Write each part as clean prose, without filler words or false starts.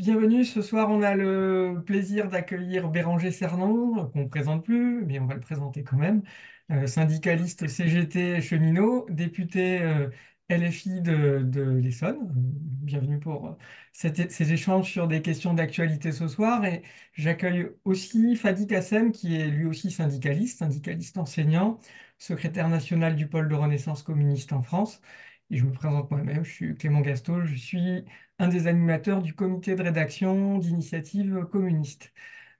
Bienvenue. Ce soir, on a le plaisir d'accueillir Bérangé Cernon, qu'on ne présente plus, mais on va le présenter quand même. Syndicaliste CGT cheminot, député LFI de l'Essonne. Bienvenue pour ces échanges sur des questions d'actualité ce soir. Et j'accueille aussi Fadi Kassem, qui est lui aussi syndicaliste enseignant, secrétaire national du pôle de Renaissance communiste en France. Et je me présente moi-même, je suis Clément Gastaud, je suis un des animateurs du comité de rédaction d'Initiative communiste.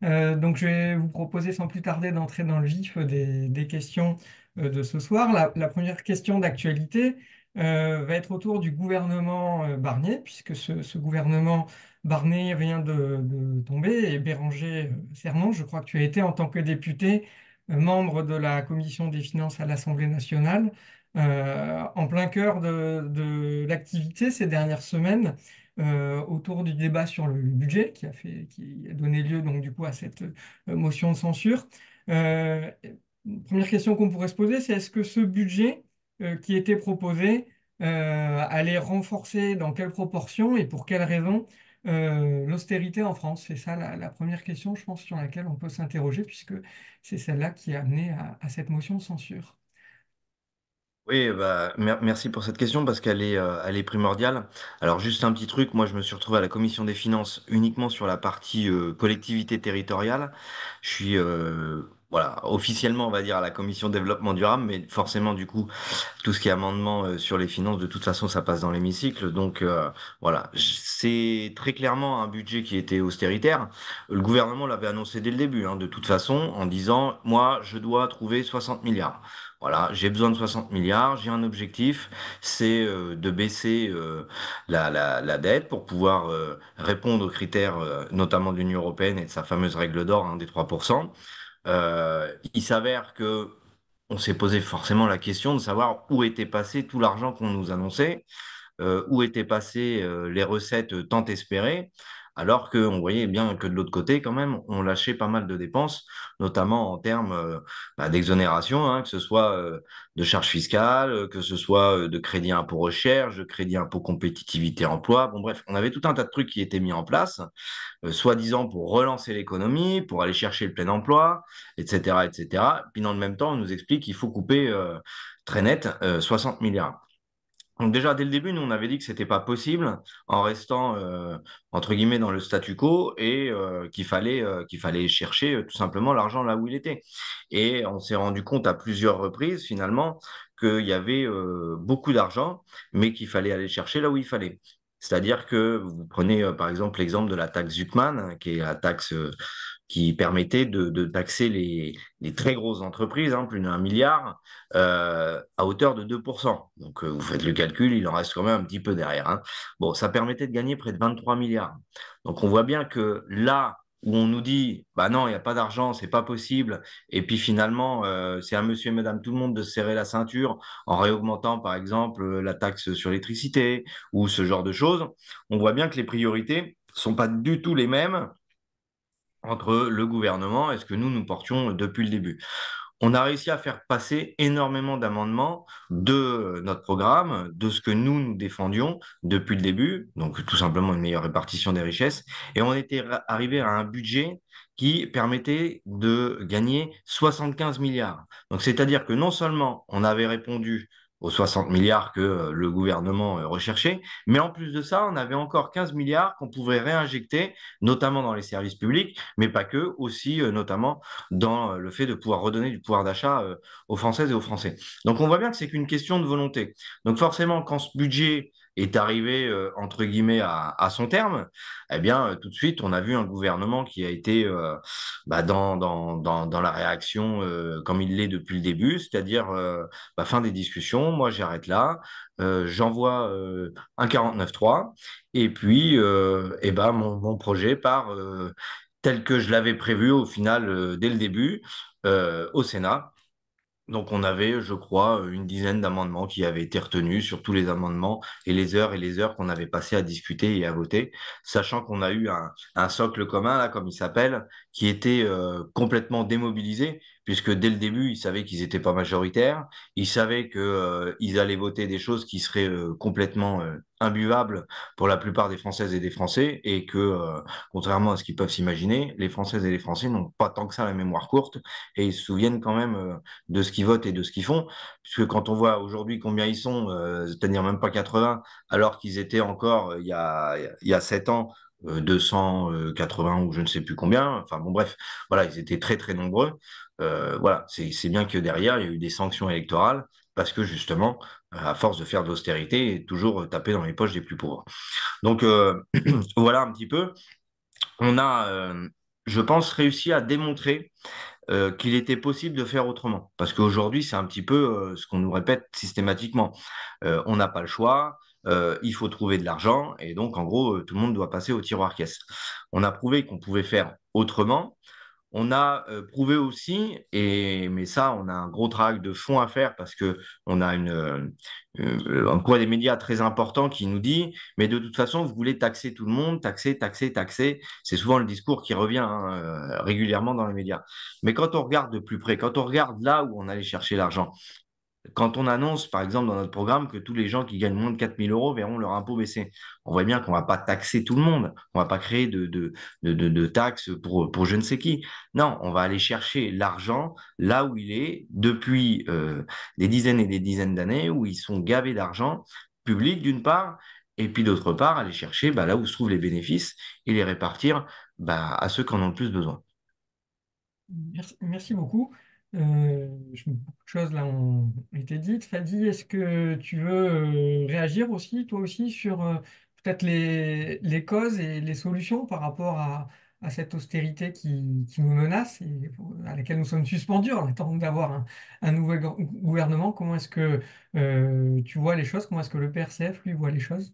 Donc, je vais vous proposer sans plus tarder d'entrer dans le vif des questions de ce soir. La première question d'actualité va être autour du gouvernement Barnier, puisque ce gouvernement Barnier vient de tomber, et Bérangé Cernon, je crois que tu as été en tant que député membre de la commission des finances à l'Assemblée nationale, en plein cœur de l'activité ces dernières semaines autour du débat sur le budget qui a donné lieu donc du coup à cette motion de censure. Euh, Première question qu'on pourrait se poser, c'est est-ce que ce budget qui était proposé allait renforcer dans quelle proportion et pour quelles raisons l'austérité en France? C'est ça la première question, je pense, sur laquelle on peut s'interroger puisque c'est celle-là qui a amené à cette motion de censure. Oui, bah, merci pour cette question parce qu'elle est primordiale. Alors juste un petit truc, moi je me suis retrouvé à la commission des finances uniquement sur la partie collectivité territoriale. Je suis voilà, officiellement on va dire à la commission développement durable, mais forcément du coup tout ce qui est amendement sur les finances, de toute façon ça passe dans l'hémicycle. Donc voilà, c'est très clairement un budget qui était austéritaire. Le gouvernement l'avait annoncé dès le début, hein, de toute façon, en disant moi je dois trouver 60 milliards. Voilà, j'ai besoin de 60 milliards, j'ai un objectif, c'est de baisser la dette pour pouvoir répondre aux critères notamment de l'Union européenne et de sa fameuse règle d'or hein, des 3%. Il s'avère que on s'est posé forcément la question de savoir où était passé tout l'argent qu'on nous annonçait, où étaient passées les recettes tant espérées, alors qu'on voyait bien que de l'autre côté, quand même, on lâchait pas mal de dépenses, notamment en termes d'exonération, hein, que ce soit de charges fiscales, que ce soit de crédit impôt recherche, de crédit impôt compétitivité emploi. Bon, bref, on avait tout un tas de trucs qui étaient mis en place, soi-disant pour relancer l'économie, pour aller chercher le plein emploi, etc., etc. Puis dans le même temps, on nous explique qu'il faut couper très net 60 milliards. Donc déjà, dès le début, nous, on avait dit que c'était pas possible en restant, entre guillemets, dans le statu quo et qu'il fallait chercher tout simplement l'argent là où il était. Et on s'est rendu compte à plusieurs reprises, finalement, qu'il y avait beaucoup d'argent, mais qu'il fallait aller chercher là où il fallait. C'est-à-dire que vous prenez, par exemple, l'exemple de la taxe Zuckman, hein, qui est la taxe qui permettait de taxer les très grosses entreprises, hein, plus d'un milliard, à hauteur de 2%. Donc, vous faites le calcul, il en reste quand même un petit peu derrière. Hein. Bon, ça permettait de gagner près de 23 milliards. Donc, on voit bien que là où on nous dit, bah non, il n'y a pas d'argent, c'est pas possible, et puis finalement, c'est à monsieur et madame tout le monde de se serrer la ceinture en réaugmentant, par exemple, la taxe sur l'électricité ou ce genre de choses, on voit bien que les priorités sont pas du tout les mêmes entre le gouvernement et ce que nous portions depuis le début. On a réussi à faire passer énormément d'amendements de notre programme, de ce que nous défendions depuis le début, donc tout simplement une meilleure répartition des richesses, et on était arrivé à un budget qui permettait de gagner 75 milliards. Donc c'est-à-dire que non seulement on avait répondu aux 60 milliards que le gouvernement recherchait, mais en plus de ça, on avait encore 15 milliards qu'on pouvait réinjecter, notamment dans les services publics, mais pas que, aussi notamment dans le fait de pouvoir redonner du pouvoir d'achat aux Françaises et aux Français. Donc on voit bien que c'est qu'une question de volonté. Donc forcément, quand ce budget est arrivé, entre guillemets, à son terme, eh bien, tout de suite, on a vu un gouvernement qui a été dans la réaction comme il l'est depuis le début, c'est-à-dire fin des discussions, moi j'arrête là, j'envoie un 49.3, et puis mon projet part tel que je l'avais prévu au final dès le début au Sénat. Donc on avait, je crois, une dizaine d'amendements qui avaient été retenus sur tous les amendements et les heures qu'on avait passées à discuter et à voter, sachant qu'on a eu un socle commun, là, comme il s'appelle, qui était complètement démobilisé, puisque dès le début, ils savaient qu'ils n'étaient pas majoritaires, ils savaient que, ils allaient voter des choses qui seraient complètement imbuvables pour la plupart des Françaises et des Français, et que, contrairement à ce qu'ils peuvent s'imaginer, les Françaises et les Français n'ont pas tant que ça la mémoire courte, et ils se souviennent quand même de ce qu'ils votent et de ce qu'ils font, puisque quand on voit aujourd'hui combien ils sont, c'est-à-dire même pas 80, alors qu'ils étaient encore, il y a 7 ans, 280 ou je ne sais plus combien, enfin bon bref, voilà, ils étaient très très nombreux. Voilà, c'est bien que derrière, il y a eu des sanctions électorales, parce que justement, à force de faire de l'austérité, et toujours taper dans les poches des plus pauvres. Donc voilà un petit peu. On a, je pense, réussi à démontrer qu'il était possible de faire autrement. Parce qu'aujourd'hui, c'est un petit peu ce qu'on nous répète systématiquement. On n'a pas le choix, il faut trouver de l'argent, et donc en gros, tout le monde doit passer au tiroir caisse. On a prouvé qu'on pouvait faire autrement. On a prouvé aussi, mais ça, on a un gros travail de fond à faire parce que on a un poids des médias très important qui nous dit, mais de toute façon, vous voulez taxer tout le monde, taxer, taxer, taxer. C'est souvent le discours qui revient hein, régulièrement dans les médias. Mais quand on regarde de plus près, quand on regarde là où on allait chercher l'argent, quand on annonce, par exemple, dans notre programme, que tous les gens qui gagnent moins de 4 000 € verront leur impôt baisser, on voit bien qu'on ne va pas taxer tout le monde. On ne va pas créer de taxes pour je ne sais qui. Non, on va aller chercher l'argent là où il est depuis des dizaines et des dizaines d'années, où ils sont gavés d'argent public d'une part, et puis d'autre part, aller chercher bah, là où se trouvent les bénéfices et les répartir bah, à ceux qui en ont le plus besoin. Merci beaucoup. Beaucoup de choses là ont été dites. Fadi, est-ce que tu veux réagir aussi, toi aussi, sur peut-être les causes et les solutions par rapport à cette austérité qui nous menace et à laquelle nous sommes suspendus en attendant d'avoir un nouvel gouvernement? Comment est-ce que tu vois les choses? Comment est-ce que le PRCF, lui, voit les choses?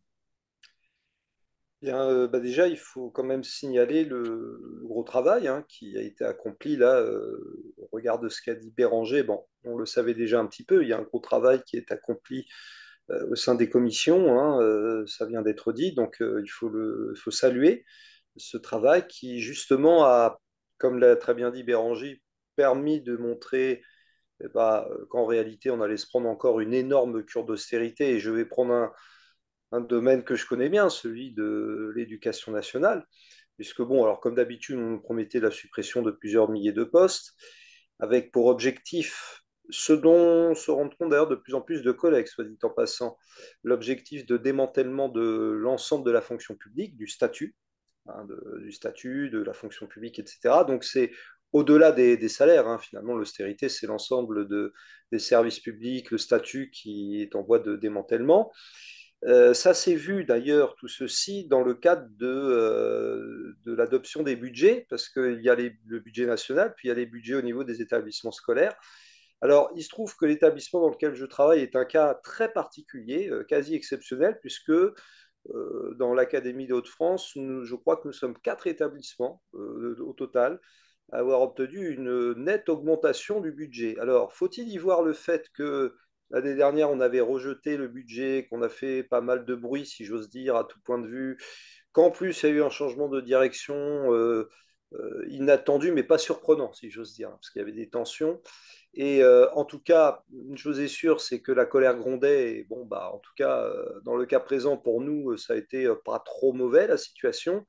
Bien, déjà, il faut quand même signaler le gros travail hein, qui a été accompli là. Au regard de ce qu'a dit Béranger, bon, on le savait déjà un petit peu. Il y a un gros travail qui est accompli au sein des commissions. Hein, ça vient d'être dit, donc il faut saluer ce travail qui justement a, comme l'a très bien dit Béranger, permis de montrer qu'en réalité, on allait se prendre encore une énorme cure d'austérité. Et je vais prendre un domaine que je connais bien, celui de l'éducation nationale, puisque bon, alors comme d'habitude, on nous promettait la suppression de plusieurs milliers de postes, avec pour objectif, ce dont se rendent compte d'ailleurs de plus en plus de collègues, soit dit en passant, l'objectif de démantèlement de l'ensemble de la fonction publique, du statut, hein, du statut, de la fonction publique, etc. Donc c'est au-delà des salaires, hein, finalement, l'austérité, c'est l'ensemble des services publics, le statut qui est en voie de démantèlement. Ça s'est vu d'ailleurs, tout ceci, dans le cadre de l'adoption des budgets, parce qu'il y a le budget national, puis il y a les budgets au niveau des établissements scolaires. Alors, il se trouve que l'établissement dans lequel je travaille est un cas très particulier, quasi exceptionnel, puisque dans l'Académie des Hauts-de-France, je crois que nous sommes 4 établissements au total à avoir obtenu une nette augmentation du budget. Alors, faut-il y voir le fait que l'année dernière, on avait rejeté le budget, qu'on a fait pas mal de bruit, si j'ose dire, à tout point de vue, qu'en plus, il y a eu un changement de direction inattendu, mais pas surprenant, si j'ose dire, parce qu'il y avait des tensions. Et en tout cas, une chose est sûre, c'est que la colère grondait. Et bon, bah, en tout cas, dans le cas présent, pour nous, ça a été pas trop mauvais la situation.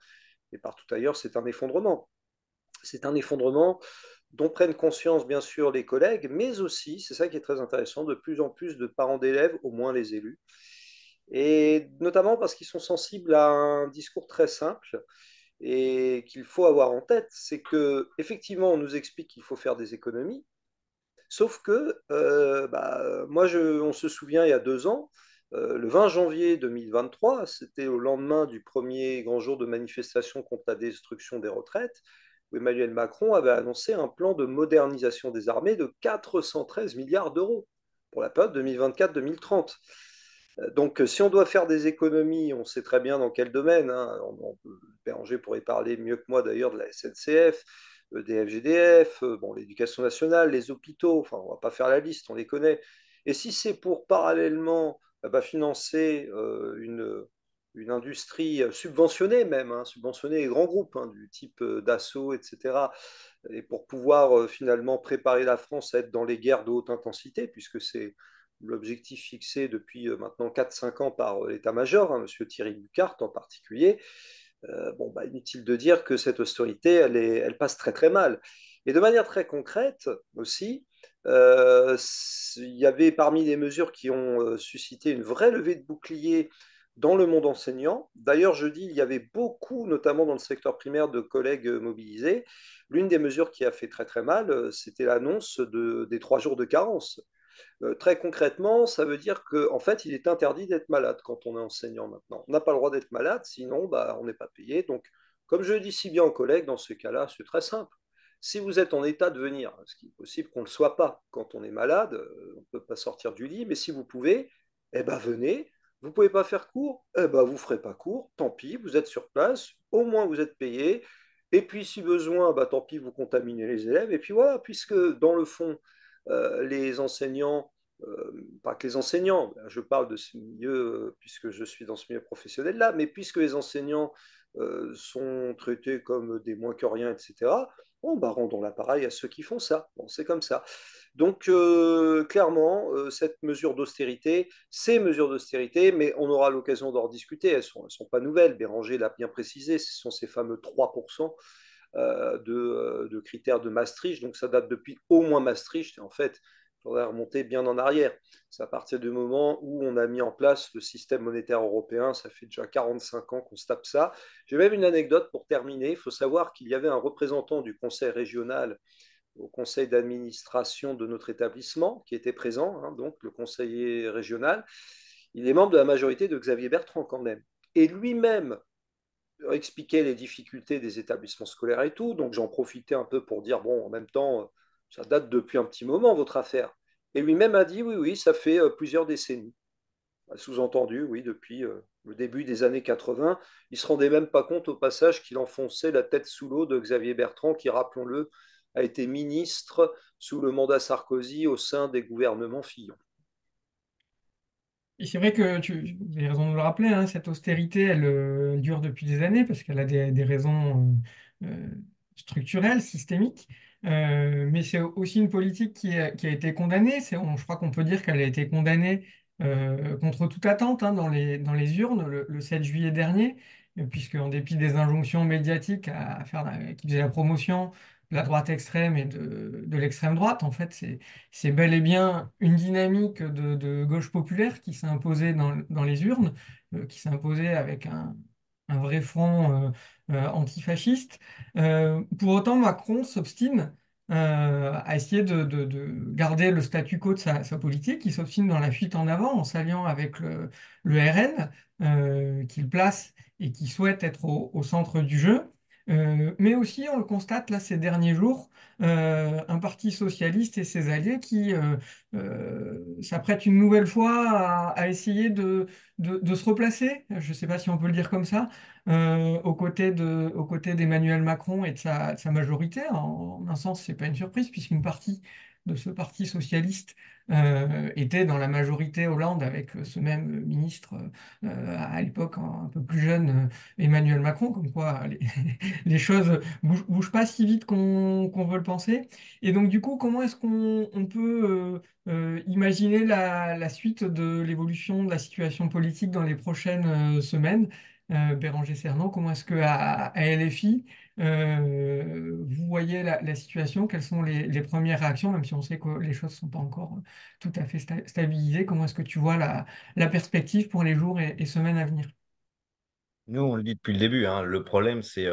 Et partout ailleurs, c'est un effondrement. C'est un effondrement dont prennent conscience, bien sûr, les collègues, mais aussi, c'est ça qui est très intéressant, de plus en plus de parents d'élèves, au moins les élus. Et notamment parce qu'ils sont sensibles à un discours très simple et qu'il faut avoir en tête, c'est que effectivement, on nous explique qu'il faut faire des économies. Sauf que, on se souvient, il y a 2 ans, le 20 janvier 2023, c'était au lendemain du premier grand jour de manifestation contre la destruction des retraites, où Emmanuel Macron avait annoncé un plan de modernisation des armées de 413 milliards d'euros pour la période 2024-2030. Donc, si on doit faire des économies, on sait très bien dans quel domaine. Hein. Béranger pourrait parler mieux que moi d'ailleurs de la SNCF, des FGDF, bon, l'éducation nationale, les hôpitaux. Enfin, on ne va pas faire la liste, on les connaît. Et si c'est pour parallèlement financer une industrie subventionnée même, hein, subventionnée les grands groupes hein, du type Dassault, etc. Et pour pouvoir finalement préparer la France à être dans les guerres de haute intensité, puisque c'est l'objectif fixé depuis maintenant 4-5 ans par l'état-major, hein, M. Thierry Bucart en particulier. Bon, bah, inutile de dire que cette austérité, elle passe très très mal. Et de manière très concrète aussi, il y avait parmi les mesures qui ont suscité une vraie levée de bouclier dans le monde enseignant. D'ailleurs, je dis, il y avait beaucoup, notamment dans le secteur primaire, de collègues mobilisés. L'une des mesures qui a fait très très mal, c'était l'annonce des 3 jours de carence. Très concrètement, ça veut dire qu'en fait, il est interdit d'être malade quand on est enseignant maintenant. On n'a pas le droit d'être malade, sinon bah, on n'est pas payé. Donc, comme je le dis si bien aux collègues, dans ce cas-là, c'est très simple. Si vous êtes en état de venir, ce qui est possible qu'on ne le soit pas quand on est malade, on ne peut pas sortir du lit, mais si vous pouvez, eh ben venez. Vous ne pouvez pas faire cours, eh ben vous ne ferez pas cours, tant pis, vous êtes sur place, au moins vous êtes payé. Et puis si besoin, bah, tant pis, vous contaminez les élèves. Et puis voilà, puisque dans le fond, les enseignants pas que les enseignants, je parle de ce milieu puisque je suis dans ce milieu professionnel-là, mais puisque les enseignants sont traités comme des moins que rien, etc., bon, bah, rendons l'appareil à ceux qui font ça. Bon, c'est comme ça. Donc, clairement, cette mesure d'austérité, ces mesures d'austérité, mais on aura l'occasion d'en rediscuter, elles sont pas nouvelles. Béranger l'a bien précisé, ce sont ces fameux 3% de critères de Maastricht. Donc ça date depuis au moins Maastricht. Et en fait, il faudrait remonter bien en arrière. C'est à partir du moment où on a mis en place le système monétaire européen. Ça fait déjà 45 ans qu'on se tape ça. J'ai même une anecdote pour terminer. Il faut savoir qu'il y avait un représentant du conseil régional au conseil d'administration de notre établissement qui était présent, hein, donc le conseiller régional. Il est membre de la majorité de Xavier Bertrand quand même. Et lui-même expliquer les difficultés des établissements scolaires et tout. Donc j'en profitais un peu pour dire, bon, en même temps, ça date depuis un petit moment, votre affaire. Et lui-même a dit, oui, oui, ça fait plusieurs décennies. Sous-entendu, oui, depuis le début des années 80. Il ne se rendait même pas compte au passage qu'il enfonçait la tête sous l'eau de Xavier Bertrand, qui, rappelons-le, a été ministre sous le mandat Sarkozy au sein des gouvernements Fillon. Et c'est vrai que vous avez raison de le rappeler, hein, cette austérité, elle dure depuis des années parce qu'elle a des raisons structurelles, systémiques. Mais c'est aussi une politique qui a été condamnée. Je crois qu'on peut dire qu'elle a été condamnée contre toute attente hein, dans les urnes le 7 juillet dernier, puisque en dépit des injonctions médiatiques qui faisaient la promotion de la droite extrême et de l'extrême droite, en fait, c'est bel et bien une dynamique de gauche populaire qui s'est imposée dans les urnes, qui s'est imposée avec un vrai front antifasciste. Pour autant, Macron s'obstine à essayer de garder le statu quo de sa politique. Il s'obstine dans la fuite en avant en s'alliant avec le RN, qu'il place et qui souhaite être au centre du jeu. Mais aussi, on le constate là ces derniers jours, un parti socialiste et ses alliés qui s'apprêtent une nouvelle fois à essayer de se replacer, je ne sais pas si on peut le dire comme ça, aux côtés d'Emmanuel Macron et de sa majorité. En un sens, ce n'est pas une surprise, puisqu'une partie de ce parti socialiste était dans la majorité Hollande avec ce même ministre à l'époque un peu plus jeune, Emmanuel Macron, comme quoi les choses bougent pas si vite qu'on veut le penser. Et donc, du coup, comment est-ce qu'on peut imaginer la suite de l'évolution de la situation politique dans les prochaines semaines? Béranger Cernan, comment est-ce que à LFI, vous voyez la situation? Quelles sont les premières réactions, même si on sait que les choses ne sont pas encore tout à fait stabilisées? Comment est-ce que tu vois la perspective pour les jours et semaines à venir? Nous, on le dit depuis le début, hein, le problème, c'est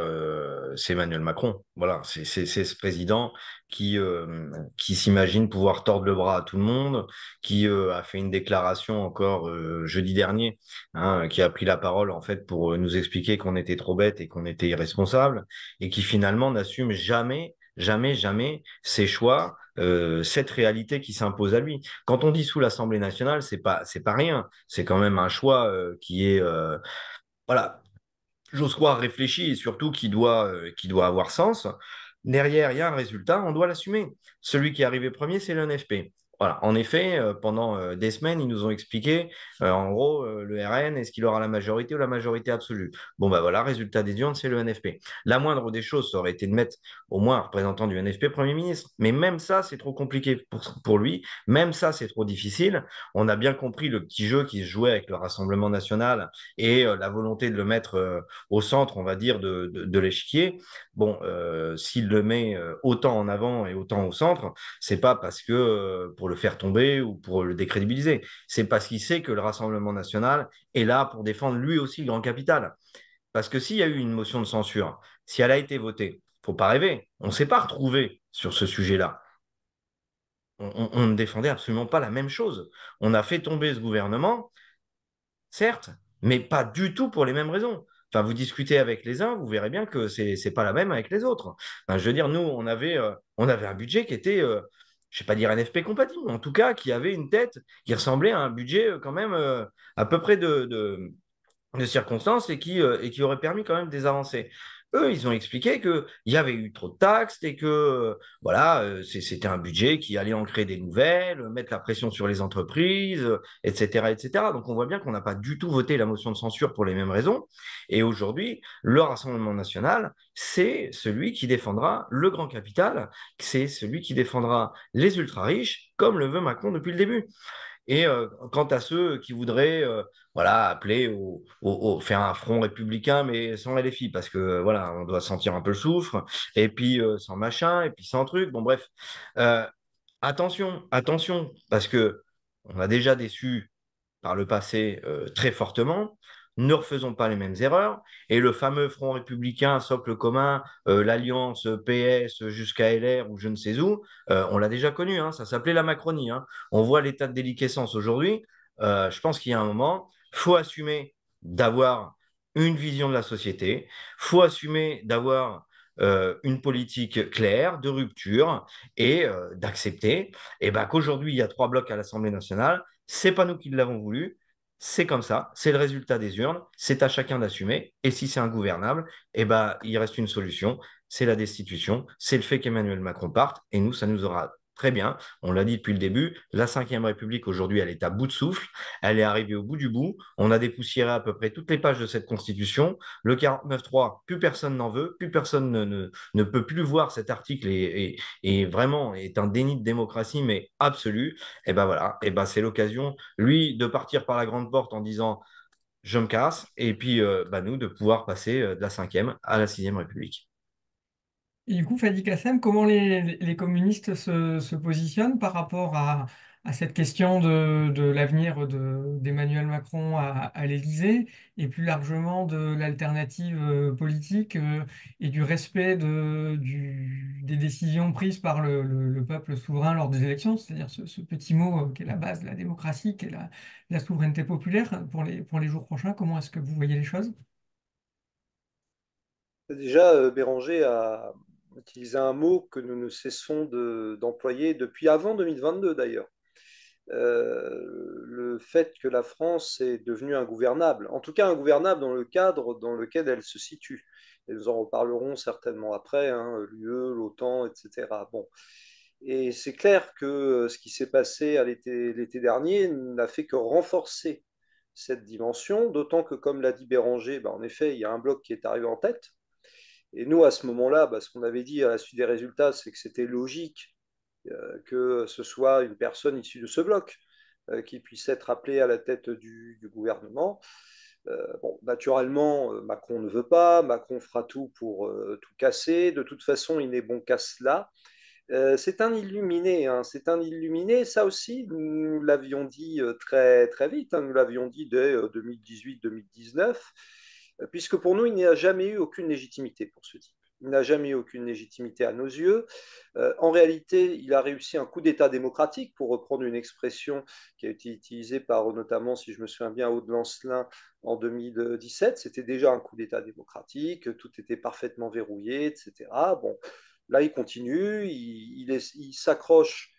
Emmanuel Macron. Voilà, c'est ce président qui s'imagine pouvoir tordre le bras à tout le monde, qui a fait une déclaration encore jeudi dernier, hein, qui a pris la parole en fait pour nous expliquer qu'on était trop bêtes et qu'on était irresponsables, et qui finalement n'assume jamais, jamais, jamais ses choix, cette réalité qui s'impose à lui. Quand on dissout l'Assemblée nationale, c'est pas rien. C'est quand même un choix qui est voilà, j'ose croire réfléchi et surtout qui doit avoir sens. Derrière, il y a un résultat, on doit l'assumer. Celui qui est arrivé premier, c'est l'NFP. Voilà. En effet, pendant des semaines, ils nous ont expliqué, en gros, le RN, est-ce qu'il aura la majorité ou la majorité absolue? Bon, bah voilà, résultat des urnes, c'est le NFP. La moindre des choses, ça aurait été de mettre au moins un représentant du NFP Premier ministre. Mais même ça, c'est trop compliqué pour lui. Même ça, c'est trop difficile. On a bien compris le petit jeu qui se jouait avec le Rassemblement national et la volonté de le mettre au centre, on va dire, de l'échiquier. Bon, s'il le met autant en avant et autant au centre, c'est pas parce que pour le faire tomber ou pour le décrédibiliser. C'est parce qu'il sait que le Rassemblement national est là pour défendre lui aussi le grand capital. Parce que s'il y a eu une motion de censure, si elle a été votée, faut pas rêver, on ne s'est pas retrouvé sur ce sujet-là. On ne défendait absolument pas la même chose. On a fait tomber ce gouvernement, certes, mais pas du tout pour les mêmes raisons. Enfin, vous discutez avec les uns, vous verrez bien que c'est pas la même avec les autres. Enfin, je veux dire, nous, on avait un budget qui était, je ne vais pas dire NFP compatible, mais en tout cas, qui avait une tête qui ressemblait à un budget quand même à peu près de circonstances et qui aurait permis quand même des avancées. Eux, ils ont expliqué qu'il y avait eu trop de taxes et que voilà, c'était un budget qui allait en créer des nouvelles, mettre la pression sur les entreprises, etc., etc. Donc on voit bien qu'on n'a pas du tout voté la motion de censure pour les mêmes raisons. Et aujourd'hui, le Rassemblement national, c'est celui qui défendra le grand capital, c'est celui qui défendra les ultra-riches, comme le veut Macron depuis le début. Et quant à ceux qui voudraient voilà, appeler faire un front républicain, mais sans LFI, parce que voilà, on doit sentir un peu le soufre, et puis sans machin, et puis sans truc. Bon, bref, Euh, attention, attention, parce que on a déjà déçu par le passé très fortement. Ne refaisons pas les mêmes erreurs. Et le fameux Front républicain, socle commun, l'alliance PS jusqu'à LR ou je ne sais où, on l'a déjà connu, hein, ça s'appelait la Macronie. Hein. On voit l'état de déliquescence aujourd'hui. Je pense qu'il y a un moment, il faut assumer d'avoir une vision de la société, il faut assumer d'avoir une politique claire, de rupture, et d'accepter qu'aujourd'hui, il y a trois blocs à l'Assemblée nationale. C'est pas nous qui l'avons voulu. C'est comme ça, c'est le résultat des urnes, c'est à chacun d'assumer. Et si c'est ingouvernable, il reste une solution, c'est la destitution, c'est le fait qu'Emmanuel Macron parte, et nous, ça nous aura très bien. On l'a dit depuis le début, la Ve République aujourd'hui, elle est à bout de souffle, elle est arrivée au bout du bout. On a dépoussiéré à peu près toutes les pages de cette Constitution. Le 49.3, plus personne n'en veut, plus personne ne peut plus voir cet article et vraiment est un déni de démocratie, mais absolu. Et ben voilà, et ben c'est l'occasion, lui, de partir par la grande porte en disant je me casse, et puis nous, de pouvoir passer de la Ve à la Sixième République. Et du coup, Fadi Kassem, comment les communistes se positionnent par rapport à cette question de l'avenir d'Emmanuel Macron à l'Élysée et plus largement de l'alternative politique et du respect des décisions prises par le peuple souverain lors des élections, c'est-à-dire ce petit mot qui est la base de la démocratie, qui est la souveraineté populaire pour les jours prochains. Comment est-ce que vous voyez les choses? Déjà, Béranger a utilisé un mot que nous ne cessons d'employer depuis avant 2022 d'ailleurs. Le fait que la France est devenue ingouvernable, en tout cas ingouvernable dans le cadre dans lequel elle se situe. Et nous en reparlerons certainement après, hein, l'UE, l'OTAN, etc. Bon. Et c'est clair que ce qui s'est passé à l'été dernier n'a fait que renforcer cette dimension, d'autant que, comme l'a dit Béranger, en effet, il y a un bloc qui est arrivé en tête. Et nous, à ce moment-là, ce qu'on avait dit à la suite des résultats, c'est que c'était logique que ce soit une personne issue de ce bloc qui puisse être appelée à la tête du gouvernement. Bon, naturellement, Macron ne veut pas, Macron fera tout pour tout casser. De toute façon, il n'est bon qu'à cela. C'est un illuminé, hein, c'est un illuminé. Ça aussi, nous l'avions dit très, très vite, hein, nous l'avions dit dès 2018-2019, puisque pour nous, il n'y a jamais eu aucune légitimité pour ce type. Il n'a jamais eu aucune légitimité à nos yeux. En réalité, il a réussi un coup d'État démocratique, pour reprendre une expression qui a été utilisée par notamment, si je me souviens bien, Aude Lancelin en 2017. C'était déjà un coup d'État démocratique, tout était parfaitement verrouillé, etc. Bon, là, il continue, il s'accroche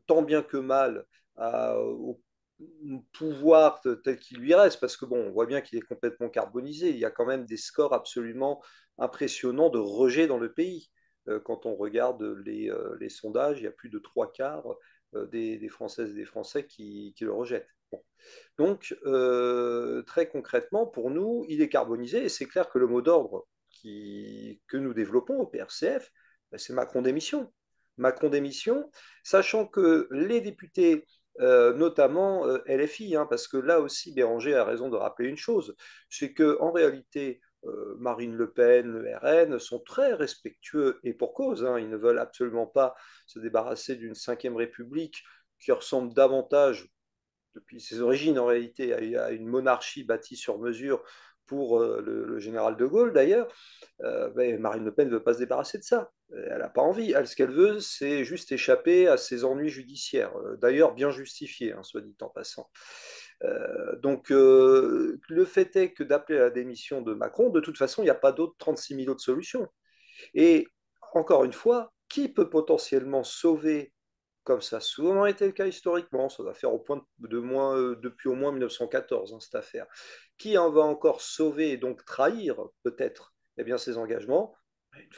tant bien que mal au pouvoir tel qu'il lui reste, parce que bon, on voit bien qu'il est complètement carbonisé. Il y a quand même des scores absolument impressionnants de rejet dans le pays. Quand on regarde les sondages, il y a plus de trois quarts des Françaises et des Français qui le rejettent. Bon. Donc, très concrètement, pour nous, il est carbonisé et c'est clair que le mot d'ordre que nous développons au PRCF, ben, c'est Macron démission. Macron démission, sachant que les députés, notamment LFI, hein, parce que là aussi Béranger a raison de rappeler une chose, c'est qu'en réalité, Marine Le Pen, le RN sont très respectueux et pour cause, hein, ils ne veulent absolument pas se débarrasser d'une cinquième république qui ressemble davantage depuis ses origines en réalité à une monarchie bâtie sur mesure pour le général de Gaulle d'ailleurs. Ben, Marine Le Pen ne veut pas se débarrasser de ça. Elle n'a pas envie. Elle, ce qu'elle veut, c'est juste échapper à ses ennuis judiciaires, d'ailleurs bien justifiés, hein, soit dit en passant. Donc, le fait est que d'appeler à la démission de Macron, de toute façon, il n'y a pas d'autres 36 000 autres solutions. Et encore une fois, qui peut potentiellement sauver, comme ça a souvent été le cas historiquement, ça va faire au point de moins, depuis au moins 1914, hein, cette affaire, qui en va encore sauver et donc trahir peut-être eh bien, ses engagements?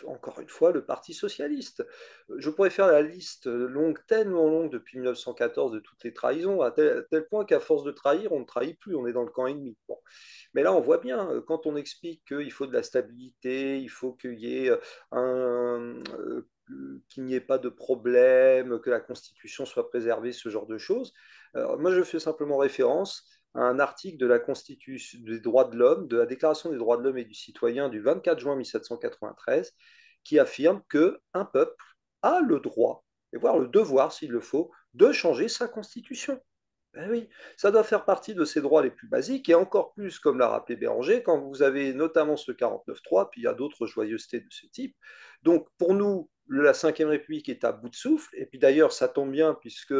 Encore une fois, le Parti socialiste. Je pourrais faire la liste longue, tellement longue depuis 1914 de toutes les trahisons, à tel point qu'à force de trahir, on ne trahit plus, on est dans le camp ennemi. Bon. Mais là, on voit bien, quand on explique qu'il faut de la stabilité, il faut qu'il y ait qu'il n'y ait pas de problème, que la Constitution soit préservée, ce genre de choses. Alors, moi, je fais simplement référence à un article de la Constitution des droits de l'homme, de la Déclaration des droits de l'homme et du citoyen du 24 juin 1793, qui affirme qu'un peuple a le droit, et voire le devoir, s'il le faut, de changer sa Constitution. Ben oui, ça doit faire partie de ces droits les plus basiques, et encore plus, comme l'a rappelé Béranger, quand vous avez notamment ce 49.3, puis il y a d'autres joyeusetés de ce type. Donc pour nous, la Ve République est à bout de souffle, et puis d'ailleurs ça tombe bien, puisque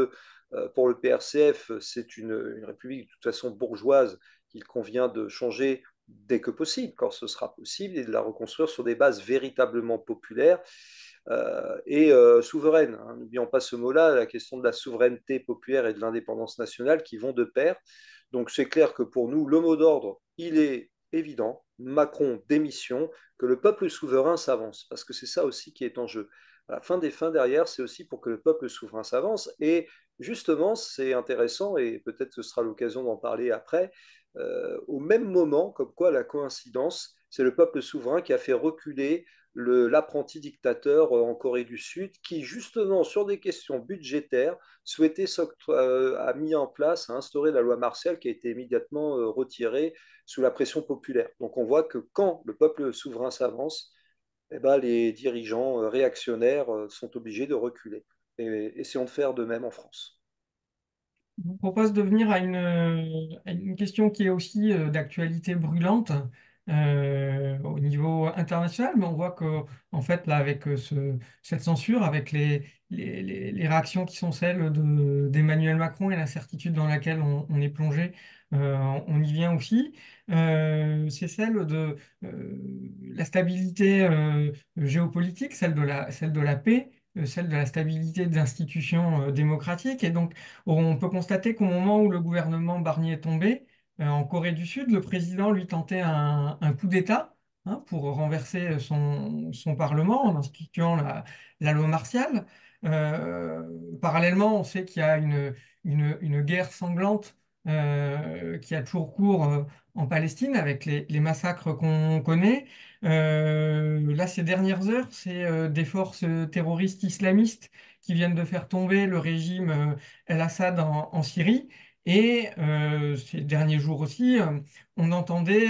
pour le PRCF, c'est une république de toute façon bourgeoise qu'il convient de changer dès que possible, quand ce sera possible, et de la reconstruire sur des bases véritablement populaires et souveraine. Hein. N'oublions pas ce mot-là, la question de la souveraineté populaire et de l'indépendance nationale qui vont de pair. Donc c'est clair que pour nous, le mot d'ordre, il est évident. Macron démission, que le peuple souverain s'avance, parce que c'est ça aussi qui est en jeu. À la fin des fins derrière, c'est aussi pour que le peuple souverain s'avance. Et justement, c'est intéressant, et peut-être ce sera l'occasion d'en parler après, au même moment, comme quoi la coïncidence, c'est le peuple souverain qui a fait reculer l'apprenti dictateur en Corée du Sud, qui justement sur des questions budgétaires souhaitait a mis en place, a instauré la loi martiale qui a été immédiatement retirée sous la pression populaire. Donc on voit que quand le peuple souverain s'avance, eh ben, les dirigeants réactionnaires sont obligés de reculer. Et essayons de faire de même en France. Je vous propose de venir à une question qui est aussi d'actualité brûlante au niveau international, mais on voit que, en fait, là, avec cette censure, avec les réactions qui sont celles d'Emmanuel Macron et l'incertitude dans laquelle on est plongé, on y vient aussi. C'est celle de la stabilité géopolitique, celle de la paix, celle de la stabilité des institutions démocratiques. Et donc, on peut constater qu'au moment où le gouvernement Barnier est tombé, en Corée du Sud, le président lui tentait un coup d'État hein, pour renverser son Parlement en instituant la loi martiale. Euh, Parallèlement, on sait qu'il y a une guerre sanglante qui a toujours cours en Palestine avec les massacres qu'on connaît. Là, ces dernières heures, c'est des forces terroristes islamistes qui viennent de faire tomber le régime El-Assad en Syrie. Et ces derniers jours aussi, on entendait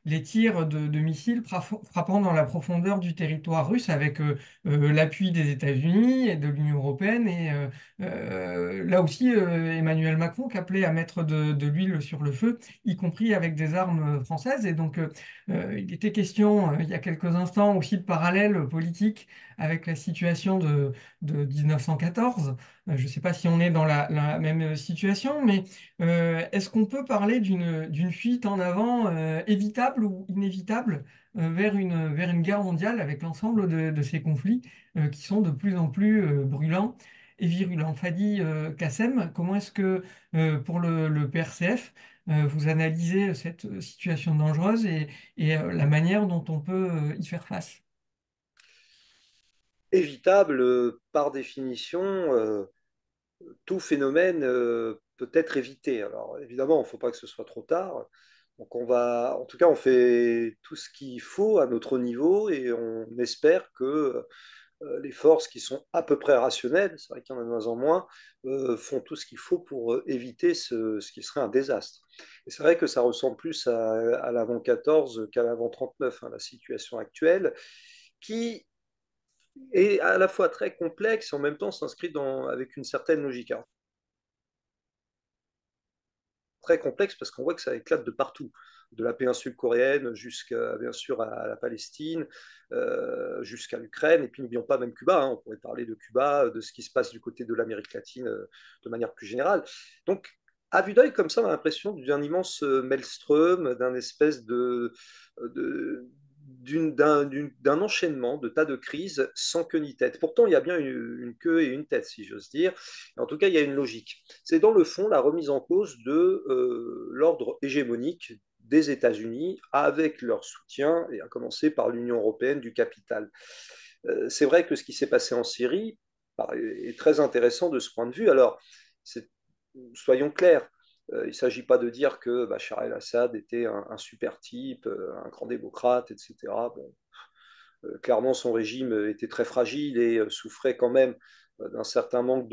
les tirs de missiles frappant dans la profondeur du territoire russe avec l'appui des États-Unis et de l'Union européenne. Et là aussi, Emmanuel Macron qui appelait à mettre de l'huile sur le feu, y compris avec des armes françaises. Et donc, il était question, il y a quelques instants, aussi de parallèles politiques avec la situation de 1914. Je ne sais pas si on est dans la même situation, mais est-ce qu'on peut parler d'une fuite en avant évitable ou inévitable vers une guerre mondiale avec l'ensemble de ces conflits qui sont de plus en plus brûlants et virulents? Fadi Kassem, comment est-ce que pour le PRCF, vous analysez cette situation dangereuse et la manière dont on peut y faire face? Évitable, par définition, tout phénomène peut être évité. Alors évidemment, il ne faut pas que ce soit trop tard. Donc en tout cas, on fait tout ce qu'il faut à notre niveau et on espère que les forces qui sont à peu près rationnelles, c'est vrai qu'il y en a de moins en moins, font tout ce qu'il faut pour éviter ce qui serait un désastre. Et c'est vrai que ça ressemble plus à l'avant 14 qu'à l'avant 39, hein, la situation actuelle, qui est à la fois très complexe et en même temps s'inscrit avec une certaine logique. Alors, très complexe parce qu'on voit que ça éclate de partout, de la péninsule coréenne jusqu'à bien sûr à la Palestine, jusqu'à l'Ukraine, et puis n'oublions pas même Cuba, hein, on pourrait parler de Cuba, de ce qui se passe du côté de l'Amérique latine de manière plus générale. Donc, à vue d'œil, comme ça, on a l'impression d'un immense maelstrom, d'un espèce de d'un enchaînement de tas de crises sans queue ni tête. Pourtant, il y a bien une queue et une tête, si j'ose dire. En tout cas, il y a une logique. C'est dans le fond la remise en cause de l'ordre hégémonique des États-Unis avec leur soutien, et à commencer par l'Union européenne du capital. C'est vrai que ce qui s'est passé en Syrie est très intéressant de ce point de vue. Alors, soyons clairs, il ne s'agit pas de dire que Bachar el-Assad était un super type, un grand démocrate, etc. Bon, clairement, son régime était très fragile et souffrait quand même d'un certain manque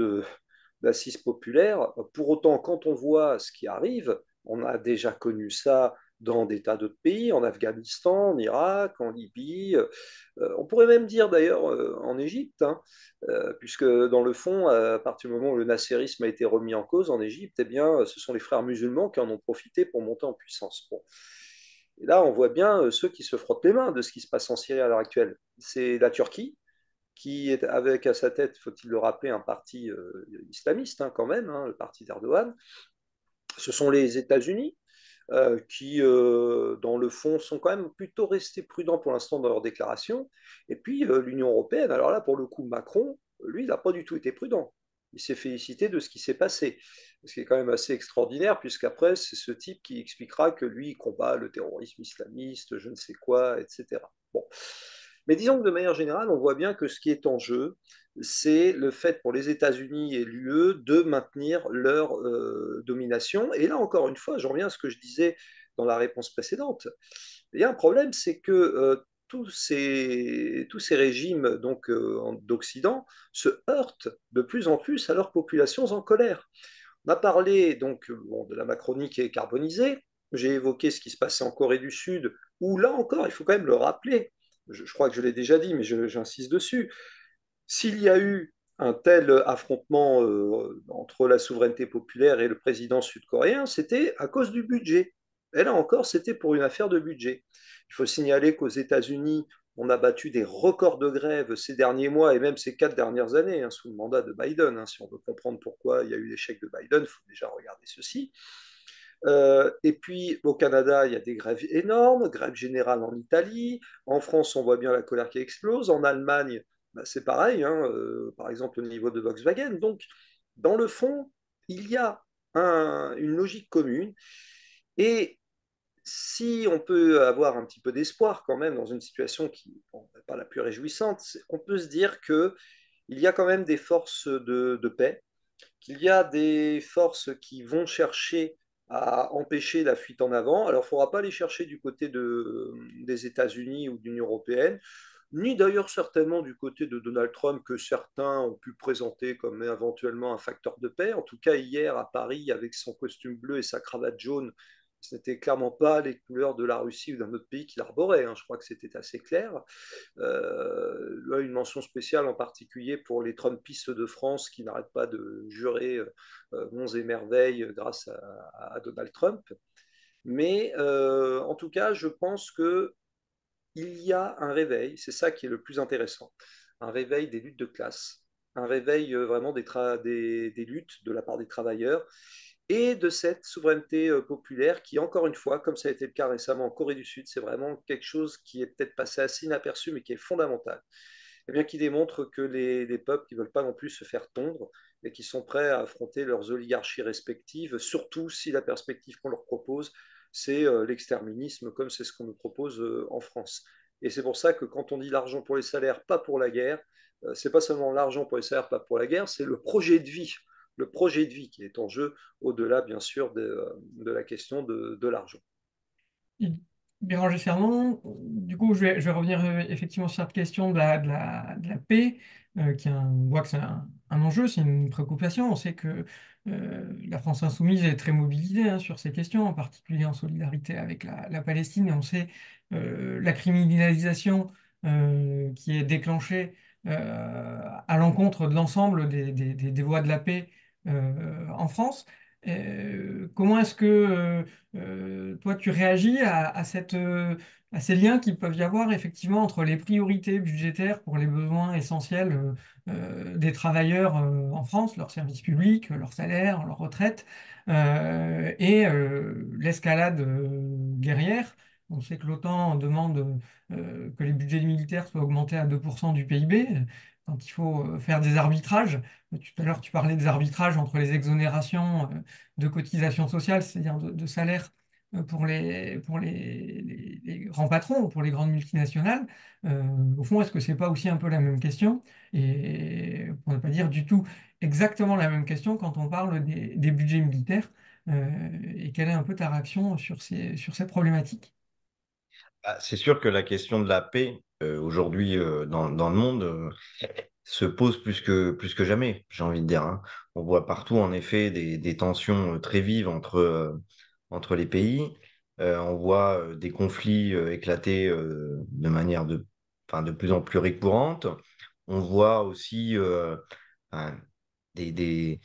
d'assises populaires. Pour autant, quand on voit ce qui arrive, on a déjà connu ça dans des tas d'autres pays, en Afghanistan, en Irak, en Libye. On pourrait même dire d'ailleurs en Égypte, hein, puisque dans le fond, à partir du moment où le nasserisme a été remis en cause en Égypte, eh bien, ce sont les frères musulmans qui en ont profité pour monter en puissance. Bon. Et là, on voit bien ceux qui se frottent les mains de ce qui se passe en Syrie à l'heure actuelle. C'est la Turquie, qui est avec à sa tête, faut-il le rappeler, un parti islamiste hein, quand même, hein, le parti d'Erdogan. Ce sont les États-Unis qui, dans le fond, sont quand même plutôt restés prudents pour l'instant dans leurs déclarations. Et puis l'Union européenne, alors là, pour le coup, Macron, lui, il n'a pas du tout été prudent. Il s'est félicité de ce qui s'est passé. Ce qui est quand même assez extraordinaire, puisqu'après, c'est ce type qui expliquera que lui, il combat le terrorisme islamiste, je ne sais quoi, etc. Bon. Mais disons que de manière générale, on voit bien que ce qui est en jeu, c'est le fait pour les États-Unis et l'UE de maintenir leur domination. Et là, encore une fois, j'en reviens à ce que je disais dans la réponse précédente. Il y a un problème, c'est que tous ces régimes donc d'Occident se heurtent de plus en plus à leurs populations en colère. On a parlé donc bon, de la Macronie qui est carbonisée. J'ai évoqué ce qui se passait en Corée du Sud, où là encore, il faut quand même le rappeler. Je crois que je l'ai déjà dit, mais j'insiste dessus. S'il y a eu un tel affrontement entre la souveraineté populaire et le président sud-coréen, c'était à cause du budget. Et là encore, c'était pour une affaire de budget. Il faut signaler qu'aux États-Unis, on a battu des records de grève ces derniers mois et même ces 4 dernières années, hein, sous le mandat de Biden. Hein. Si on veut comprendre pourquoi il y a eu l'échec de Biden, il faut déjà regarder ceci. Et puis au Canada, il y a des grèves énormes, grève générale en Italie. En France, on voit bien la colère qui explose. En Allemagne, bah, c'est pareil, hein, par exemple au niveau de Volkswagen. Donc, dans le fond, il y a une logique commune. Et si on peut avoir un petit peu d'espoir quand même dans une situation qui n'est pas la plus réjouissante, on peut se dire qu'il y a quand même des forces de paix, qu'il y a des forces qui vont chercher à empêcher la fuite en avant. Alors, il ne faudra pas les chercher du côté des États-Unis ou de l'Union européenne, ni d'ailleurs certainement du côté de Donald Trump, que certains ont pu présenter comme éventuellement un facteur de paix. En tout cas, hier à Paris, avec son costume bleu et sa cravate jaune, ce n'était clairement pas les couleurs de la Russie ou d'un autre pays qu'il arborait. Hein. Je crois que c'était assez clair. Là, une mention spéciale en particulier pour les Trumpistes de France qui n'arrêtent pas de jurer monts et merveilles grâce à Donald Trump. Mais en tout cas, je pense que il y a un réveil, c'est ça qui est le plus intéressant, un réveil des luttes de classe, un réveil vraiment des luttes de la part des travailleurs et de cette souveraineté populaire qui, encore une fois, comme ça a été le cas récemment en Corée du Sud, c'est vraiment quelque chose qui est peut-être passé assez inaperçu, mais qui est fondamental. Eh bien, qui démontre que les peuples qui ne veulent pas non plus se faire tondre et qui sont prêts à affronter leurs oligarchies respectives, surtout si la perspective qu'on leur propose, c'est l'exterminisme, comme c'est ce qu'on nous propose en France. Et c'est pour ça que quand on dit l'argent pour les salaires, pas pour la guerre, c'est pas seulement l'argent pour les salaires, pas pour la guerre, c'est le projet de vie le projet de vie qui est en jeu, au-delà, bien sûr, de la question de l'argent. Et Béranger Sermon, du coup, je vais revenir effectivement sur cette question de la paix, on voit que c'est un enjeu, c'est une préoccupation. On sait que la France insoumise est très mobilisée hein, sur ces questions, en particulier en solidarité avec la Palestine. Et on sait la criminalisation qui est déclenchée à l'encontre de l'ensemble des voies de la paix en France. Comment est-ce que toi, tu réagis à ces liens qu'il peuvent y avoir effectivement entre les priorités budgétaires pour les besoins essentiels des travailleurs en France, leurs services publics, leurs salaires, leurs retraites, et l'escalade guerrière. On sait que l'OTAN demande que les budgets militaires soient augmentés à 2% du PIB. Quand il faut faire des arbitrages, tout à l'heure tu parlais des arbitrages entre les exonérations de cotisations sociales, c'est-à-dire de salaires pour les grands patrons ou pour les grandes multinationales. Au fond, est-ce que c'est pas aussi un peu la même question? Et pour ne pas dire du tout exactement la même question quand on parle des budgets militaires. Et quelle est un peu ta réaction sur ces problématiques? Ah, c'est sûr que la question de la paix, aujourd'hui, dans le monde, se pose plus que jamais, j'ai envie de dire, hein. On voit partout, en effet, des tensions très vives entre les pays. On voit des conflits éclater de manière enfin, de plus en plus récurrente. On voit aussi enfin, des,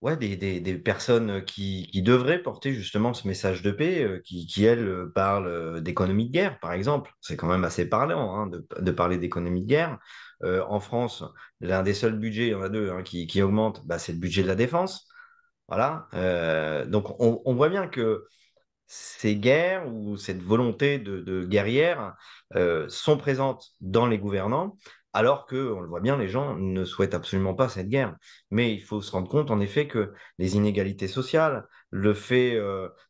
ouais, des personnes qui devraient porter justement ce message de paix, elles, parlent d'économie de guerre, par exemple. C'est quand même assez parlant hein, de parler d'économie de guerre. En France, l'un des seuls budgets, il y en a deux, hein, qui augmente, bah, c'est le budget de la défense. Voilà. Donc, on voit bien que ces guerres ou cette volonté de guerrière sont présentes dans les gouvernants, alors que, on le voit bien, les gens ne souhaitent absolument pas cette guerre. Mais il faut se rendre compte, en effet, que les inégalités sociales, le fait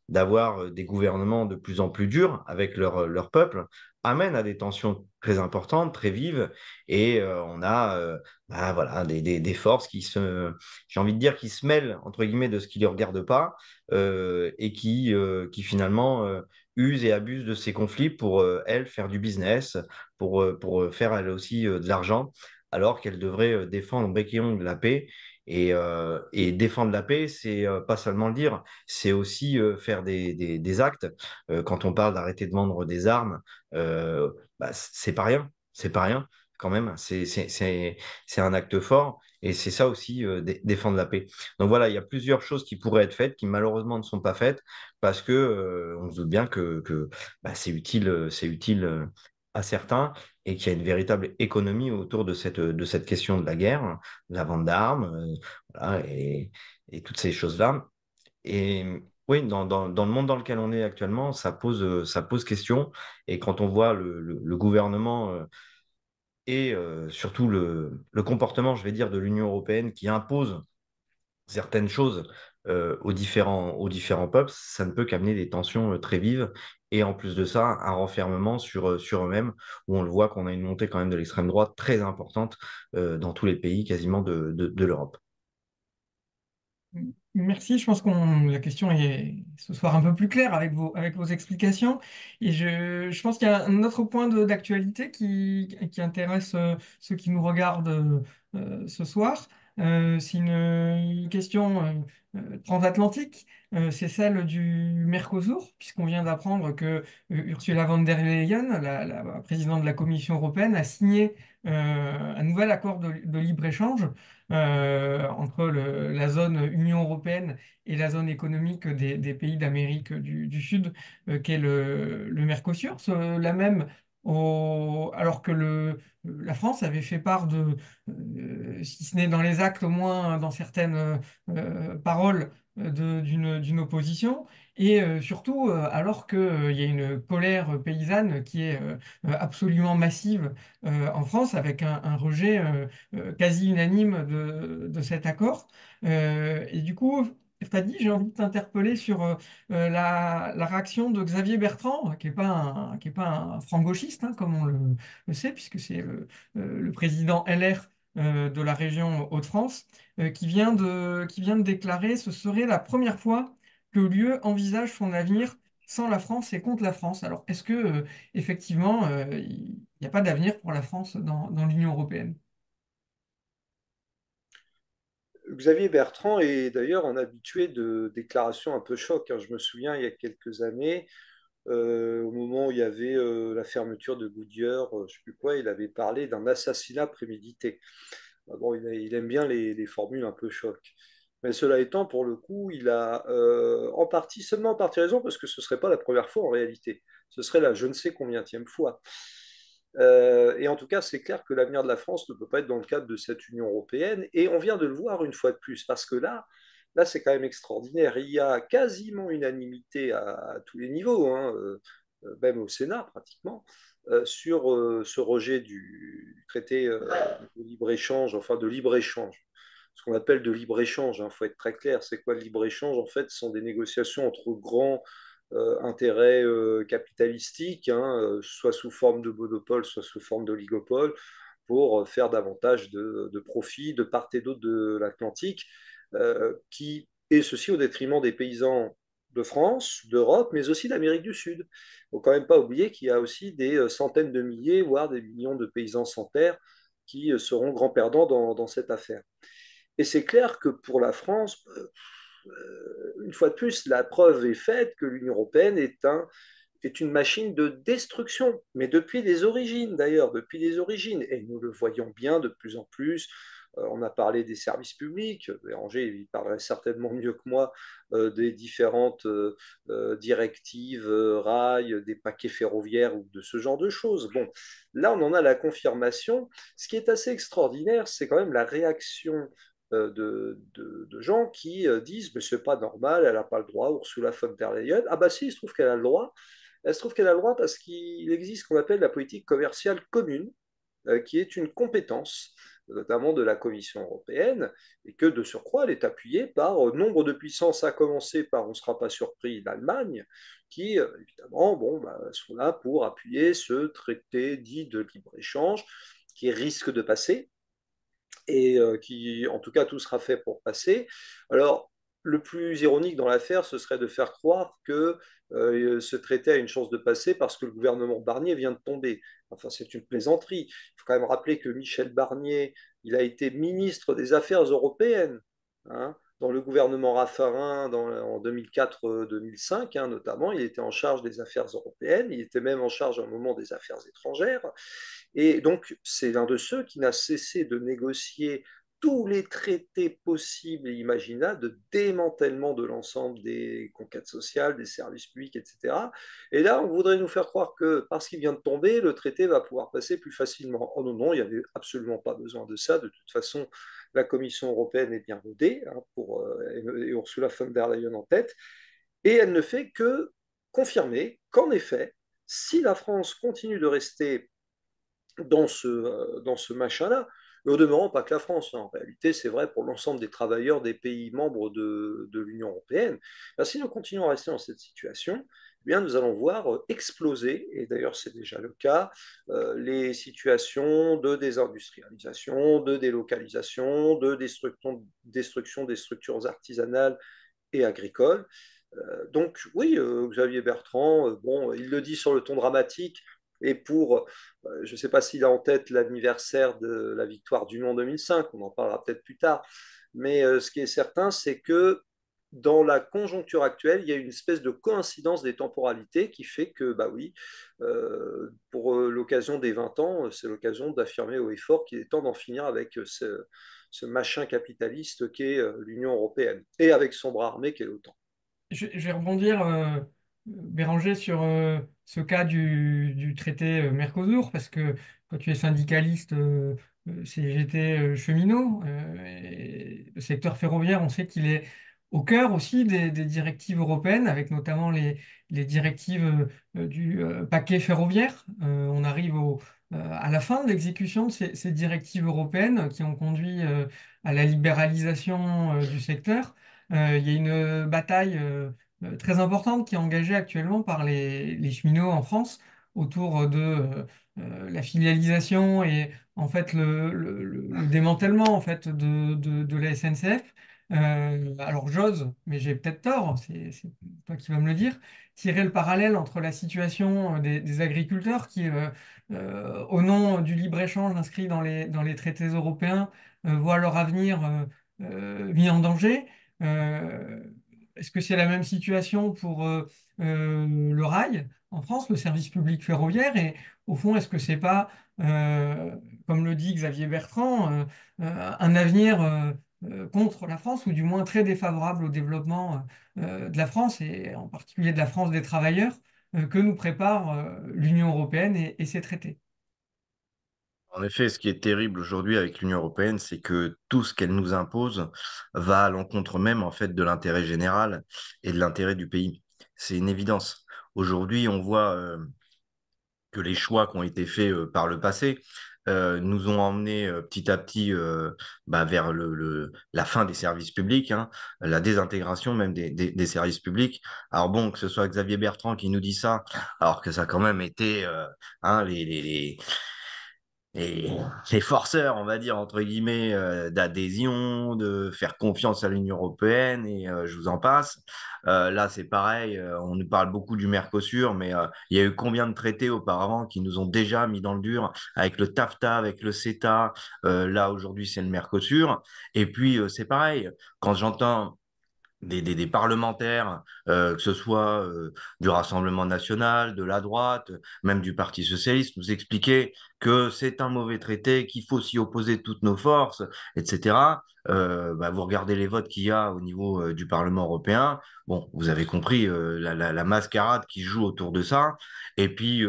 d'avoir des gouvernements de plus en plus durs avec leur peuple, amène à des tensions très importantes, très vives, et on a bah, voilà, des forces j'ai envie de dire, qui se mêlent, entre guillemets, de ce qui ne les regarde pas et qui finalement usent et abusent de ces conflits pour, elles, faire du business, pour faire, elles aussi, de l'argent, alors qu'elles devraient défendre bec et ongle la paix. Et défendre la paix, c'est pas seulement le dire, c'est aussi faire des actes. Quand on parle d'arrêter de vendre des armes, bah, c'est pas rien, c'est pas rien quand même. C'est un acte fort et c'est ça aussi, défendre la paix. Donc voilà, il y a plusieurs choses qui pourraient être faites, qui malheureusement ne sont pas faites, parce que on se doute bien que bah, c'est utile à certains, et qu'il y a une véritable économie autour de cette question de la guerre, de la vente d'armes, voilà, et toutes ces choses-là. Et oui, dans le monde dans lequel on est actuellement, ça pose question. Et quand on voit le gouvernement et surtout le comportement, je vais dire, de l'Union européenne qui impose certaines choses aux différents peuples, ça ne peut qu'amener des tensions très vives. Et en plus de ça, un renfermement sur eux-mêmes, où on le voit qu'on a une montée quand même de l'extrême droite très importante dans tous les pays quasiment de l'Europe. Merci, je pense que la question est ce soir un peu plus claire avec vos explications. Et je pense qu'il y a un autre point d'actualité qui intéresse ceux qui nous regardent ce soir. C'est une question transatlantique. C'est celle du Mercosur, puisqu'on vient d'apprendre que Ursula von der Leyen, la présidente de la Commission européenne, a signé un nouvel accord de libre-échange entre la zone Union européenne et la zone économique des pays d'Amérique du Sud, qu'est le Mercosur. La même, alors que la France avait fait part si ce n'est dans les actes, au moins dans certaines paroles, d'une opposition. Et surtout, alors qu'il y a une colère paysanne qui est absolument massive en France, avec un rejet quasi unanime de cet accord. Et du coup, Fadi, j'ai envie de t'interpeller sur la réaction de Xavier Bertrand, qui est pas un franc-gauchiste, hein, comme on le sait, puisque c'est le président LR de la région Hauts-de-France, qui vient de déclarer ce serait la première fois que l'UE envisage son avenir sans la France et contre la France. Alors, est-ce que effectivement, il n'y a pas d'avenir pour la France dans l'Union européenne? Xavier Bertrand est d'ailleurs un habitué de déclarations un peu choc, hein. Je me souviens, il y a quelques années, au moment où il y avait la fermeture de Goodyear, je ne sais plus quoi, il avait parlé d'un assassinat prémédité. Ah bon, il aime bien les formules un peu choc. Mais cela étant, pour le coup, il a en partie, seulement en partie raison, parce que ce ne serait pas la première fois en réalité. Ce serait la je ne sais combienième fois. Et en tout cas, c'est clair que l'avenir de la France ne peut pas être dans le cadre de cette Union européenne. Et on vient de le voir une fois de plus, parce que là c'est quand même extraordinaire. Il y a quasiment unanimité à tous les niveaux, hein, même au Sénat pratiquement, sur ce rejet du traité de libre-échange, enfin de libre-échange. Ce qu'on appelle de libre-échange, il faut être très clair, c'est quoi le libre-échange? En fait, ce sont des négociations entre grands intérêts capitalistiques, hein, soit sous forme de monopole, soit sous forme d'oligopole, pour faire davantage de profits de part et d'autre de l'Atlantique, et ceci au détriment des paysans de France, d'Europe, mais aussi d'Amérique du Sud. Il ne faut quand même pas oublier qu'il y a aussi des centaines de milliers, voire des millions de paysans sans terre qui seront grands perdants dans cette affaire. Et c'est clair que pour la France, une fois de plus, la preuve est faite que l'Union européenne est une machine de destruction, mais depuis les origines d'ailleurs, depuis les origines. Et nous le voyons bien de plus en plus. On a parlé des services publics. Béranger, il parlerait certainement mieux que moi des différentes directives, rails, des paquets ferroviaires ou de ce genre de choses. Bon, là, on en a la confirmation. Ce qui est assez extraordinaire, c'est quand même la réaction de gens qui disent mais c'est pas normal, elle n'a pas le droit, Ursula von der Leyen. Ah bah si, il se trouve qu'elle a le droit. Elle se trouve qu'elle a le droit parce qu'il existe ce qu'on appelle la politique commerciale commune, qui est une compétence, notamment de la Commission européenne, et que de surcroît, elle est appuyée par nombre de puissances, à commencer par, on ne sera pas surpris, l'Allemagne, qui, évidemment, bon, bah, sont là pour appuyer ce traité dit de libre-échange qui risque de passer, et qui, en tout cas, tout sera fait pour passer. Alors, le plus ironique dans l'affaire, ce serait de faire croire que ce traité a une chance de passer parce que le gouvernement Barnier vient de tomber. Enfin, c'est une plaisanterie. Il faut quand même rappeler que Michel Barnier, il a été ministre des Affaires européennes, hein, dans le gouvernement Raffarin en 2004-2005, hein, notamment. Il était en charge des affaires européennes, il était même en charge à un moment des affaires étrangères. Et donc, c'est l'un de ceux qui n'a cessé de négocier tous les traités possibles et imaginables de démantèlement de l'ensemble des conquêtes sociales, des services publics, etc. Et là, on voudrait nous faire croire que parce qu'il vient de tomber, le traité va pouvoir passer plus facilement. Oh non, non, il n'y avait absolument pas besoin de ça. De toute façon, la Commission européenne est bien rodée, hein, et Ursula von der Leyen en tête, et elle ne fait que confirmer qu'en effet, si la France continue de rester dans ce machin-là. Et au demeurant, pas que la France, hein. En réalité, c'est vrai pour l'ensemble des travailleurs des pays membres de l'Union européenne. Ben, si nous continuons à rester dans cette situation, eh bien, nous allons voir exploser, et d'ailleurs c'est déjà le cas, les situations de désindustrialisation, de délocalisation, de destruction des structures artisanales et agricoles. Donc oui, Xavier Bertrand, bon, il le dit sur le ton dramatique, et pour, je ne sais pas s'il a en tête l'anniversaire de la victoire du non 2005, on en parlera peut-être plus tard, mais ce qui est certain, c'est que dans la conjoncture actuelle, il y a une espèce de coïncidence des temporalités qui fait que, bah oui, pour l'occasion des 20 ans, c'est l'occasion d'affirmer haut et fort qu'il est temps d'en finir avec ce machin capitaliste qu'est l'Union européenne, et avec son bras armé qu'est l'OTAN. Je vais rebondir, Béranger, sur ce cas du traité Mercosur, parce que quand tu es syndicaliste CGT cheminot, et le secteur ferroviaire, on sait qu'il est au cœur aussi des directives européennes, avec notamment les directives du paquet ferroviaire. On arrive à la fin de l'exécution de ces directives européennes qui ont conduit à la libéralisation du secteur. Il y a une bataille très importante qui est engagée actuellement par les cheminots en France autour de la filialisation et en fait le démantèlement en fait de la SNCF. Alors j'ose, mais j'ai peut-être tort, c'est toi qui vas me le dire, tirer le parallèle entre la situation des agriculteurs qui, au nom du libre-échange inscrit dans les traités européens, voient leur avenir mis en danger. Euh, Est-ce que c'est la même situation pour le rail en France, le service public ferroviaire? Et au fond, est-ce que c'est pas, comme le dit Xavier Bertrand, un avenir contre la France, ou du moins très défavorable au développement de la France, et en particulier de la France des travailleurs, que nous prépare l'Union européenne et ses traités? En effet, ce qui est terrible aujourd'hui avec l'Union européenne, c'est que tout ce qu'elle nous impose va à l'encontre même en fait de l'intérêt général et de l'intérêt du pays. C'est une évidence. Aujourd'hui, on voit que les choix qui ont été faits par le passé nous ont emmenés petit à petit vers la fin des services publics, hein, la désintégration même des services publics. Alors bon, que ce soit Xavier Bertrand qui nous dit ça, alors que ça a quand même été hein, et les forceurs, on va dire, entre guillemets, d'adhésion, de faire confiance à l'Union européenne, et je vous en passe. Là, c'est pareil, on nous parle beaucoup du Mercosur, mais il y a eu combien de traités auparavant qui nous ont déjà mis dans le dur, avec le TAFTA, avec le CETA, là, aujourd'hui, c'est le Mercosur. Et puis, c'est pareil, quand j'entends des parlementaires, que ce soit du Rassemblement national, de la droite, même du Parti socialiste, nous expliquer que c'est un mauvais traité, qu'il faut s'y opposer de toutes nos forces, etc. Vous regardez les votes qu'il y a au niveau du Parlement européen. Bon, vous avez compris la mascarade qui joue autour de ça. Et puis,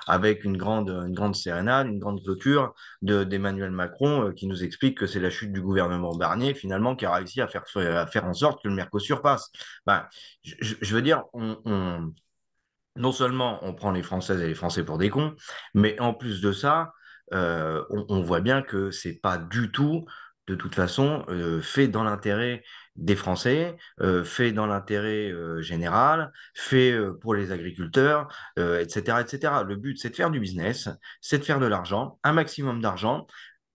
avec une grande sérénade, une grande clôture d'Emmanuel Macron qui nous explique que c'est la chute du gouvernement Barnier finalement qui a réussi à faire en sorte que le Mercosur passe. Ben, je veux dire, non seulement on prend les Françaises et les Français pour des cons, mais en plus de ça, on voit bien que c'est pas du tout, de toute façon, fait dans l'intérêt des Français, fait dans l'intérêt général, fait pour les agriculteurs, etc., etc. Le but, c'est de faire du business, c'est de faire de l'argent, un maximum d'argent.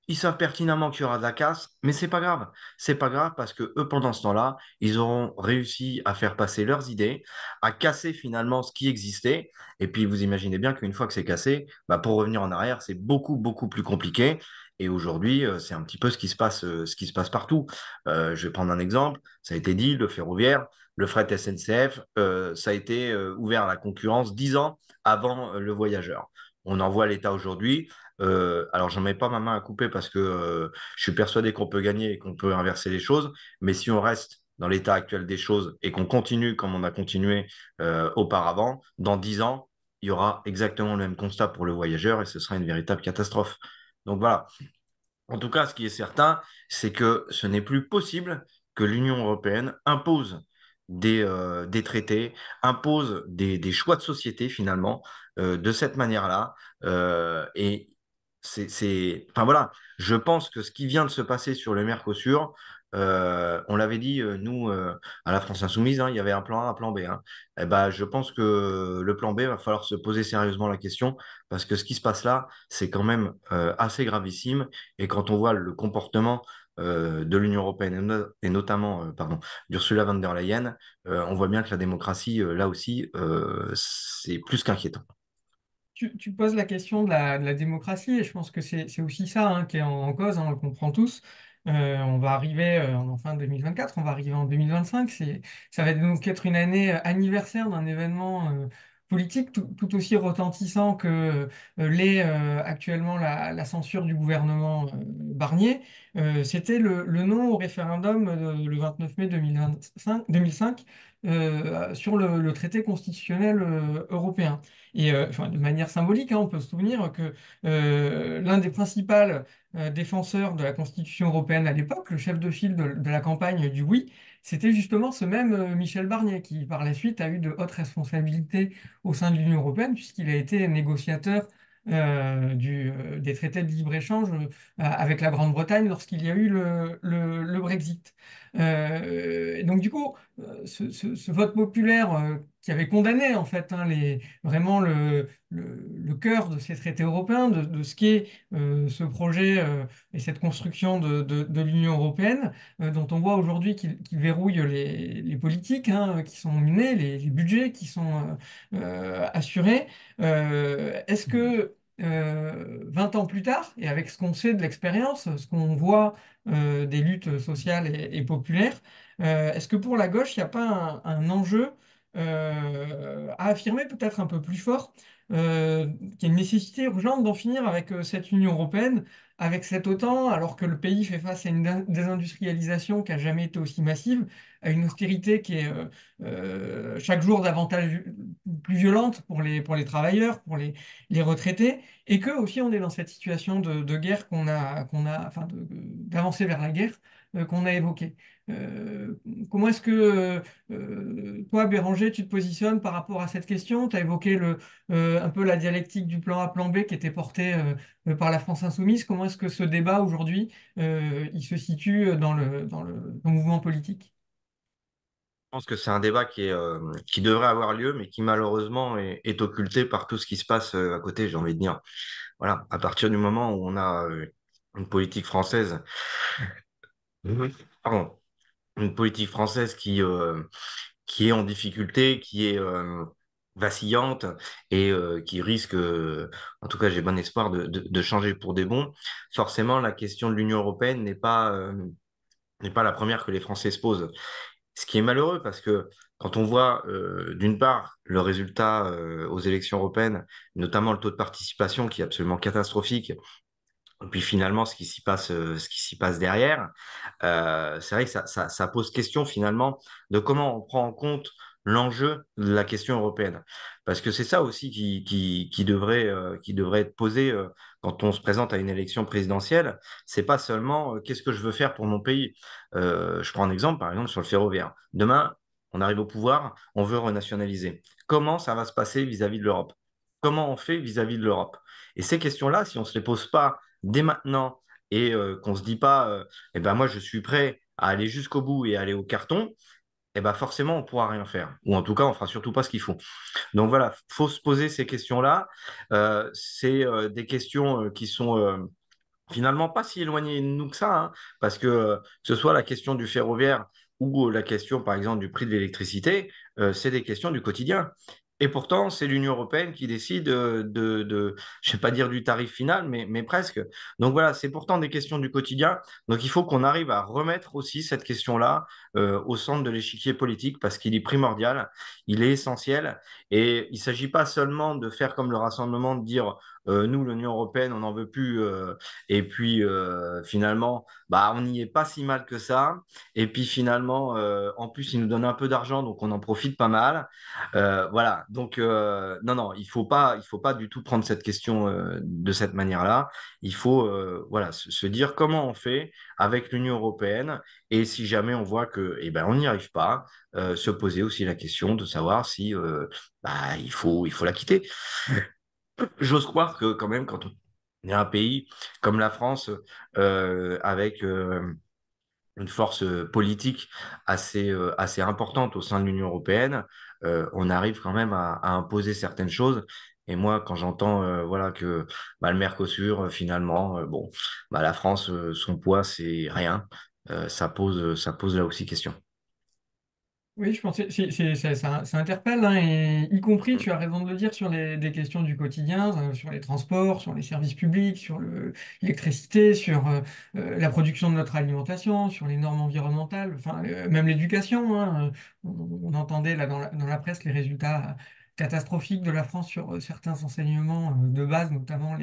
Ils savent pertinemment qu'il y aura de la casse, mais c'est pas grave. C'est pas grave parce que eux, pendant ce temps-là, ils auront réussi à faire passer leurs idées, à casser finalement ce qui existait. Et puis, vous imaginez bien qu'une fois que c'est cassé, pour revenir en arrière, c'est beaucoup, beaucoup plus compliqué. Et aujourd'hui, c'est un petit peu ce qui se passe partout. Je vais prendre un exemple. Ça a été dit, le ferroviaire, le fret SNCF, ça a été ouvert à la concurrence 10 ans avant le voyageur. On en voit l'état aujourd'hui. Alors, j'en mets pas ma main à couper parce que je suis persuadé qu'on peut gagner et qu'on peut inverser les choses. Mais si on reste dans l'état actuel des choses et qu'on continue comme on a continué auparavant, dans 10 ans, il y aura exactement le même constat pour le voyageur et ce sera une véritable catastrophe. Donc voilà. En tout cas, ce qui est certain, c'est que ce n'est plus possible que l'Union européenne impose des traités, impose des choix de société finalement de cette manière-là. Et enfin voilà, je pense que ce qui vient de se passer sur le Mercosur, on l'avait dit, nous, à la France Insoumise, hein, il y avait un plan A, un plan B, hein. Eh ben, je pense que le plan B, va falloir se poser sérieusement la question, parce que ce qui se passe là, c'est quand même assez gravissime. Et quand on voit le comportement de l'Union européenne et notamment d'Ursula von der Leyen, on voit bien que la démocratie, là aussi, c'est plus qu'inquiétant. Tu poses la question de la démocratie, et je pense que c'est aussi ça hein, qui est en cause, hein, on le comprend tous. On va arriver en fin 2024, on va arriver en 2025. Ça va donc être une année anniversaire d'un événement politique tout aussi retentissant que actuellement la censure du gouvernement Barnier. C'était le non au référendum le 29 mai 2005 sur le traité constitutionnel européen. Et enfin, de manière symbolique, hein, on peut se souvenir que l'un des principaux défenseurs de la Constitution européenne à l'époque, le chef de file de la campagne du oui, c'était justement ce même Michel Barnier, qui par la suite a eu de hautes responsabilités au sein de l'Union européenne, puisqu'il a été négociateur des traités de libre-échange avec la Grande-Bretagne lorsqu'il y a eu le Brexit. Et donc du coup, ce vote populaire qui avait condamné en fait hein, vraiment le cœur de ces traités européens, de ce qu'est ce projet et cette construction de l'Union européenne, dont on voit aujourd'hui qu'il verrouille les politiques hein, qui sont menées, les budgets qui sont assurés. Est-ce que 20 ans plus tard, et avec ce qu'on sait de l'expérience, ce qu'on voit des luttes sociales et populaires, est-ce que pour la gauche, il n'y a pas un enjeu à affirmer peut-être un peu plus fort, qu'il y a une nécessité urgente d'en finir avec cette Union européenne, avec cette OTAN, alors que le pays fait face à une désindustrialisation qui n'a jamais été aussi massive, à une austérité qui est chaque jour davantage plus violente pour les travailleurs, pour les retraités, et que aussi on est dans cette situation de guerre enfin d'avancer vers la guerre qu'on a évoquée. Euh, Comment est-ce que toi, Béranger, tu te positionnes par rapport à cette question? Tu as évoqué un peu la dialectique du plan A, plan B qui était portée par la France insoumise. Comment est-ce que ce débat aujourd'hui, il se situe dans le mouvement politique? Je pense que c'est un débat qui devrait avoir lieu, mais qui malheureusement est occulté par tout ce qui se passe à côté, j'ai envie de dire. Voilà, à partir du moment où on a une politique française, Mhm. pardon, une politique française qui est en difficulté, qui est vacillante et qui risque, en tout cas j'ai bon espoir, de changer pour des bons, forcément la question de l'Union européenne n'est pas la première que les Français se posent. Ce qui est malheureux parce que quand on voit d'une part le résultat aux élections européennes, notamment le taux de participation qui est absolument catastrophique, et puis finalement ce qui s'y passe derrière, c'est vrai que ça pose question finalement de comment on prend en compte l'enjeu de la question européenne. Parce que c'est ça aussi qui devrait être posé quand on se présente à une élection présidentielle. C'est pas seulement qu'est-ce que je veux faire pour mon pays. Je prends un exemple, par exemple, sur le ferroviaire. Demain, on arrive au pouvoir, on veut renationaliser. Comment ça va se passer vis-à-vis de l'Europe? Comment on fait vis-à-vis de l'Europe? Et ces questions-là, si on ne se les pose pas dès maintenant et qu'on se dit pas, eh ben moi je suis prêt à aller jusqu'au bout et aller au carton, eh ben forcément on pourra rien faire. Ou en tout cas on fera surtout pas ce qu'il faut. Donc voilà, faut se poser ces questions-là. C'est des questions qui sont finalement pas si éloignées de nous que ça, hein, parce que ce soit la question du ferroviaire ou la question par exemple du prix de l'électricité, c'est des questions du quotidien. Et pourtant, c'est l'Union européenne qui décide je ne vais pas dire du tarif final, mais presque. Donc voilà, c'est pourtant des questions du quotidien. Donc il faut qu'on arrive à remettre aussi cette question-là au centre de l'échiquier politique parce qu'il est primordial, il est essentiel. Et il ne s'agit pas seulement de faire comme le Rassemblement, de dire nous, l'Union européenne, on n'en veut plus. Et puis finalement, bah, on n'y est pas si mal que ça. Et puis finalement, en plus, ils nous donnent un peu d'argent, donc on en profite pas mal. Voilà. Donc non, non, il faut pas du tout prendre cette question de cette manière-là. Il faut voilà se dire comment on fait avec l'Union européenne. Et si jamais on voit que, eh ben, on n'y arrive pas, se poser aussi la question de savoir si bah, il faut la quitter. J'ose croire que quand même, quand on est un pays comme la France, avec une force politique assez importante au sein de l'Union européenne, on arrive quand même à imposer certaines choses. Et moi, quand j'entends voilà que bah, le Mercosur, finalement, bon, bah, la France, son poids, c'est rien. Ça pose là aussi question. Oui, je pense que ça interpelle, hein, et y compris, tu as raison de le dire, sur des questions du quotidien, sur les transports, sur les services publics, sur l'électricité, sur la production de notre alimentation, sur les normes environnementales, enfin, même l'éducation, hein. On entendait là dans la presse les résultats catastrophiques de la France sur certains enseignements de base, notamment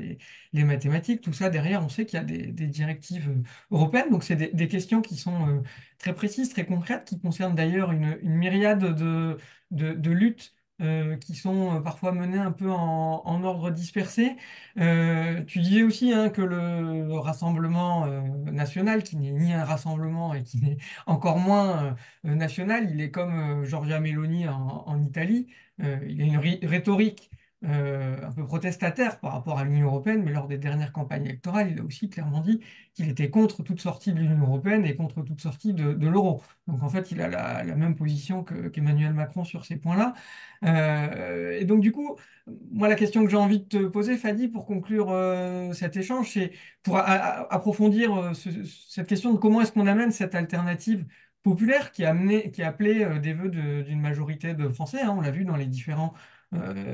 les mathématiques. Tout ça, derrière, on sait qu'il y a des directives européennes, donc c'est des questions qui sont très précises, très concrètes, qui concernent d'ailleurs une myriade de luttes qui sont parfois menées un peu en ordre dispersé. Tu disais aussi hein, que le Rassemblement national, qui n'est ni un rassemblement et qui n'est encore moins national, il est comme Giorgia Meloni en Italie. Il a une rhétorique un peu protestataire par rapport à l'Union européenne, mais lors des dernières campagnes électorales, il a aussi clairement dit qu'il était contre toute sortie de l'Union européenne et contre toute sortie de l'euro. Donc en fait, il a la même position qu'Emmanuel Macron sur ces points-là. Et donc du coup, moi la question que j'ai envie de te poser, Fadi, pour conclure cet échange, c'est pour approfondir cette question de comment est-ce qu'on amène cette alternative populaire qui a appelé des vœux d'une majorité de Français, hein, on l'a vu dans les différents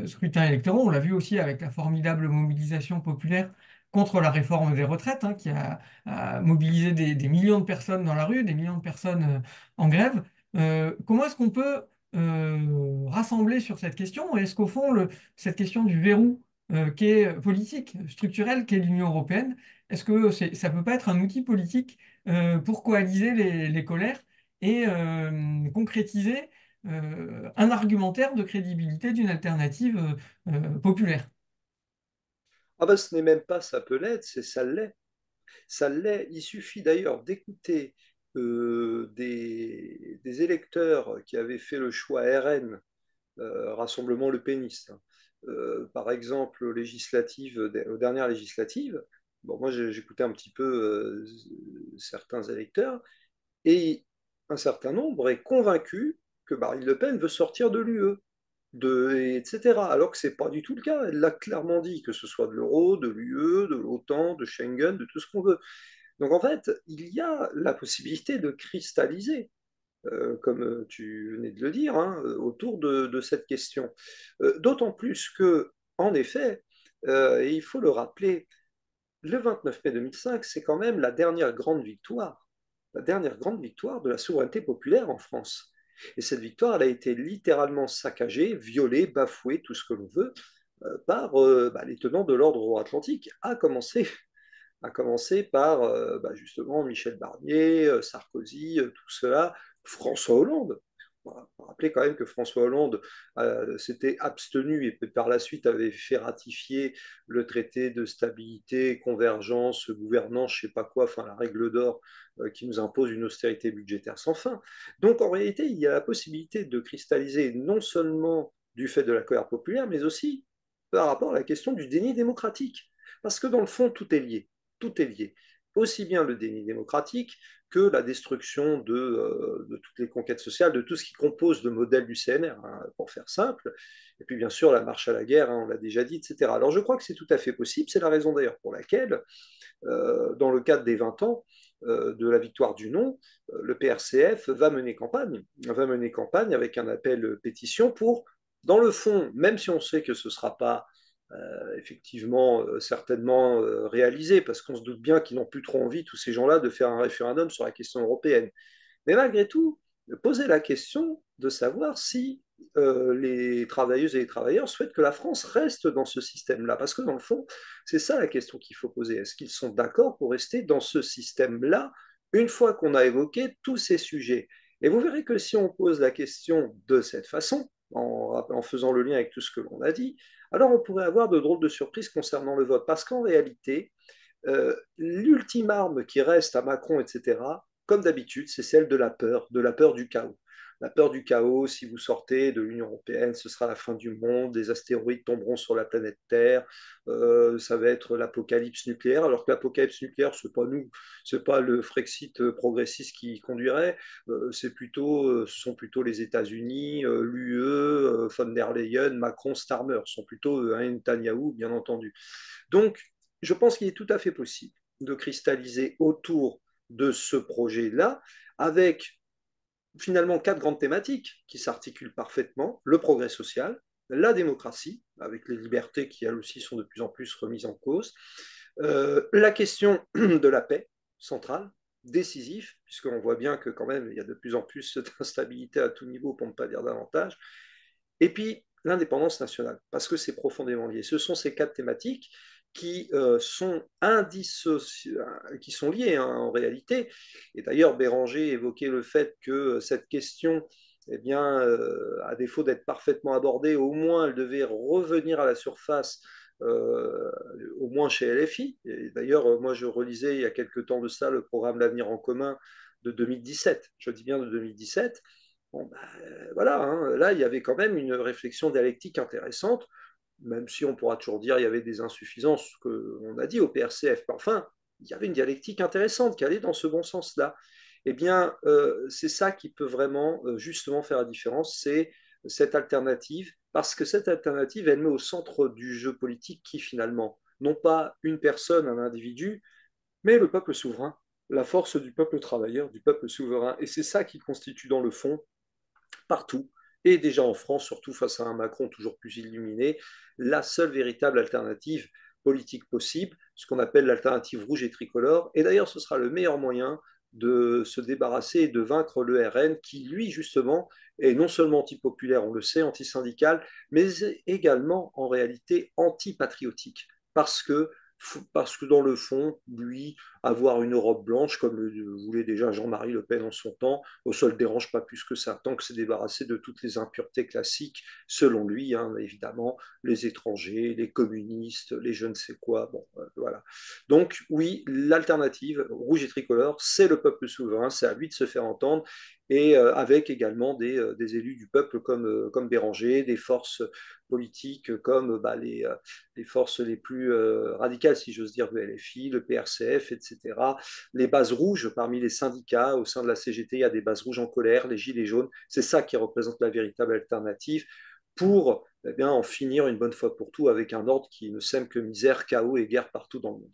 scrutins électoraux, on l'a vu aussi avec la formidable mobilisation populaire contre la réforme des retraites, hein, qui a mobilisé des millions de personnes dans la rue, des millions de personnes en grève. Comment est-ce qu'on peut rassembler sur cette question? Et est-ce qu'au fond, cette question du verrou qui est politique, structurel, qu'est l'Union européenne, est-ce que ça peut pas être un outil politique pour coaliser les colères et concrétiser un argumentaire de crédibilité d'une alternative populaire? Ah ben, ce n'est même pas ça peut l'être, c'est ça l'est. Ça l'est. Il suffit d'ailleurs d'écouter des électeurs qui avaient fait le choix RN, Rassemblement Le Péniste, hein. Par exemple, aux dernières législatives. Bon, moi, j'écoutais un petit peu certains électeurs et un certain nombre est convaincu que Marine Le Pen veut sortir de l'UE, etc. Alors que ce n'est pas du tout le cas. Elle l'a clairement dit, que ce soit de l'euro, de l'UE, de l'OTAN, de Schengen, de tout ce qu'on veut. Donc en fait, il y a la possibilité de cristalliser, comme tu venais de le dire, hein, autour de cette question. D'autant plus que, en effet, et il faut le rappeler, le 29 mai 2005, c'est quand même la dernière grande victoire de la souveraineté populaire en France. Et cette victoire, elle a été littéralement saccagée, violée, bafouée, tout ce que l'on veut, par les tenants de l'ordre euro-atlantique, à commencer par justement Michel Barnier, Sarkozy, tout cela, François Hollande. On va rappeler quand même que François Hollande s'était abstenu et par la suite avait fait ratifier le traité de stabilité, convergence, gouvernance, je ne sais pas quoi, enfin la règle d'or qui nous impose une austérité budgétaire sans fin. Donc en réalité, il y a la possibilité de cristalliser non seulement du fait de la colère populaire, mais aussi par rapport à la question du déni démocratique. Parce que dans le fond, tout est lié. Tout est lié. Aussi bien le déni démocratique que la destruction de toutes les conquêtes sociales, de tout ce qui compose le modèle du CNR, hein, pour faire simple. Et puis bien sûr la marche à la guerre, hein, on l'a déjà dit, etc. Alors je crois que c'est tout à fait possible. C'est la raison d'ailleurs pour laquelle, dans le cadre des 20 ans de la victoire du non, le PRCF va mener campagne avec un appel pétition pour, dans le fond, même si on sait que ce ne sera pas effectivement certainement réalisé, parce qu'on se doute bien qu'ils n'ont plus trop envie, tous ces gens-là, de faire un référendum sur la question européenne. Mais malgré tout, poser la question de savoir si les travailleuses et les travailleurs souhaitent que la France reste dans ce système-là. Parce que dans le fond, c'est ça la question qu'il faut poser. Est-ce qu'ils sont d'accord pour rester dans ce système-là une fois qu'on a évoqué tous ces sujets? Et vous verrez que si on pose la question de cette façon, en faisant le lien avec tout ce que l'on a dit, alors on pourrait avoir de drôles de surprises concernant le vote. Parce qu'en réalité, l'ultime arme qui reste à Macron, etc., comme d'habitude, c'est celle de la peur du chaos. La peur du chaos, si vous sortez de l'Union européenne, ce sera la fin du monde, des astéroïdes tomberont sur la planète Terre, ça va être l'apocalypse nucléaire, alors que l'apocalypse nucléaire, c'est pas nous, c'est pas le Frexit progressiste qui conduirait, ce sont plutôt les États-Unis, l'UE, von der Leyen, Macron, Starmer, ce sont plutôt un Netanyahou, bien entendu. Donc, je pense qu'il est tout à fait possible de cristalliser autour de ce projet-là, avec finalement quatre grandes thématiques qui s'articulent parfaitement: le progrès social, la démocratie, avec les libertés qui elles aussi sont de plus en plus remises en cause, la question de la paix centrale, décisif, puisqu'on voit bien que quand même il y a de plus en plus d'instabilité à tout niveau, pour ne pas dire davantage, et puis l'indépendance nationale, parce que c'est profondément lié. Ce sont ces quatre thématiques qui qui sont liées, hein, en réalité. Et d'ailleurs, Béranger évoquait le fait que cette question, eh bien, à défaut d'être parfaitement abordée, au moins elle devait revenir à la surface, euh, au moins chez LFI. Et d'ailleurs, moi, je relisais il y a quelques temps de ça le programme L'Avenir en commun de 2017. Je dis bien de 2017. Bon, voilà, hein, là, il y avait quand même une réflexion dialectique intéressante même si on pourra toujours dire qu'il y avait des insuffisances, ce qu'on a dit au PRCF. Mais enfin, il y avait une dialectique intéressante qui allait dans ce bon sens-là. Eh bien, c'est ça qui peut vraiment, justement, faire la différence, c'est cette alternative, parce que cette alternative, elle met au centre du jeu politique qui, finalement, non pas une personne, un individu, mais le peuple souverain, la force du peuple travailleur, du peuple souverain. Et c'est ça qui constitue, dans le fond, partout, et déjà en France, surtout face à un Macron toujours plus illuminé, la seule véritable alternative politique possible, ce qu'on appelle l'alternative rouge et tricolore. Et d'ailleurs, ce sera le meilleur moyen de se débarrasser et de vaincre le RN qui, lui, justement, est non seulement antipopulaire, on le sait, antisyndical, mais également, en réalité, antipatriotique. Parce que dans le fond, lui, avoir une Europe blanche, comme le voulait déjà Jean-Marie Le Pen en son temps, ça ne le dérange pas plus que ça, tant que c'est débarrassé de toutes les impuretés classiques, selon lui, hein, évidemment, les étrangers, les communistes, les je ne sais quoi, bon, voilà. Donc oui, l'alternative, rouge et tricolore, c'est le peuple souverain, c'est à lui de se faire entendre, et avec également des élus du peuple comme Béranger, des forces politiques comme les forces les plus radicales, si j'ose dire, le LFI, le PRCF, etc. Les bases rouges parmi les syndicats, au sein de la CGT, il y a des bases rouges en colère, les gilets jaunes, c'est ça qui représente la véritable alternative pour bien, en finir une bonne fois pour tout avec un ordre qui ne sème que misère, chaos et guerre partout dans le monde.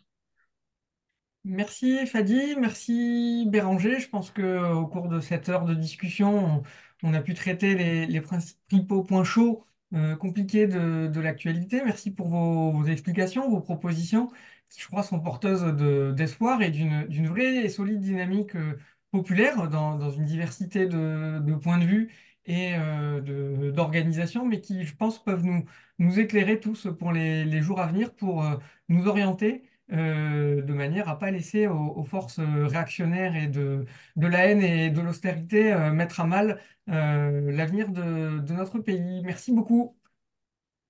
Merci Fadi, merci Béranger. Je pense que au cours de cette heure de discussion, on a pu traiter les principaux points chauds, compliqués de l'actualité. Merci pour vos explications, vos propositions, qui je crois sont porteuses d'espoir et d'une vraie et solide dynamique populaire dans une diversité de points de vue et d'organisations, mais qui, je pense, peuvent nous éclairer tous pour les jours à venir, pour nous orienter de manière à pas laisser aux forces réactionnaires et de la haine et de l'austérité mettre à mal l'avenir de notre pays. Merci beaucoup.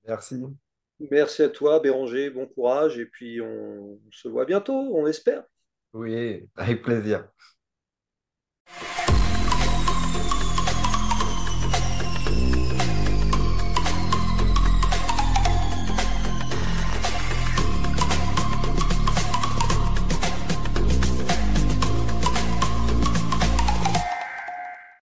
Merci. Merci à toi, Béranger, bon courage, et puis on se voit bientôt, on espère. Oui, avec plaisir.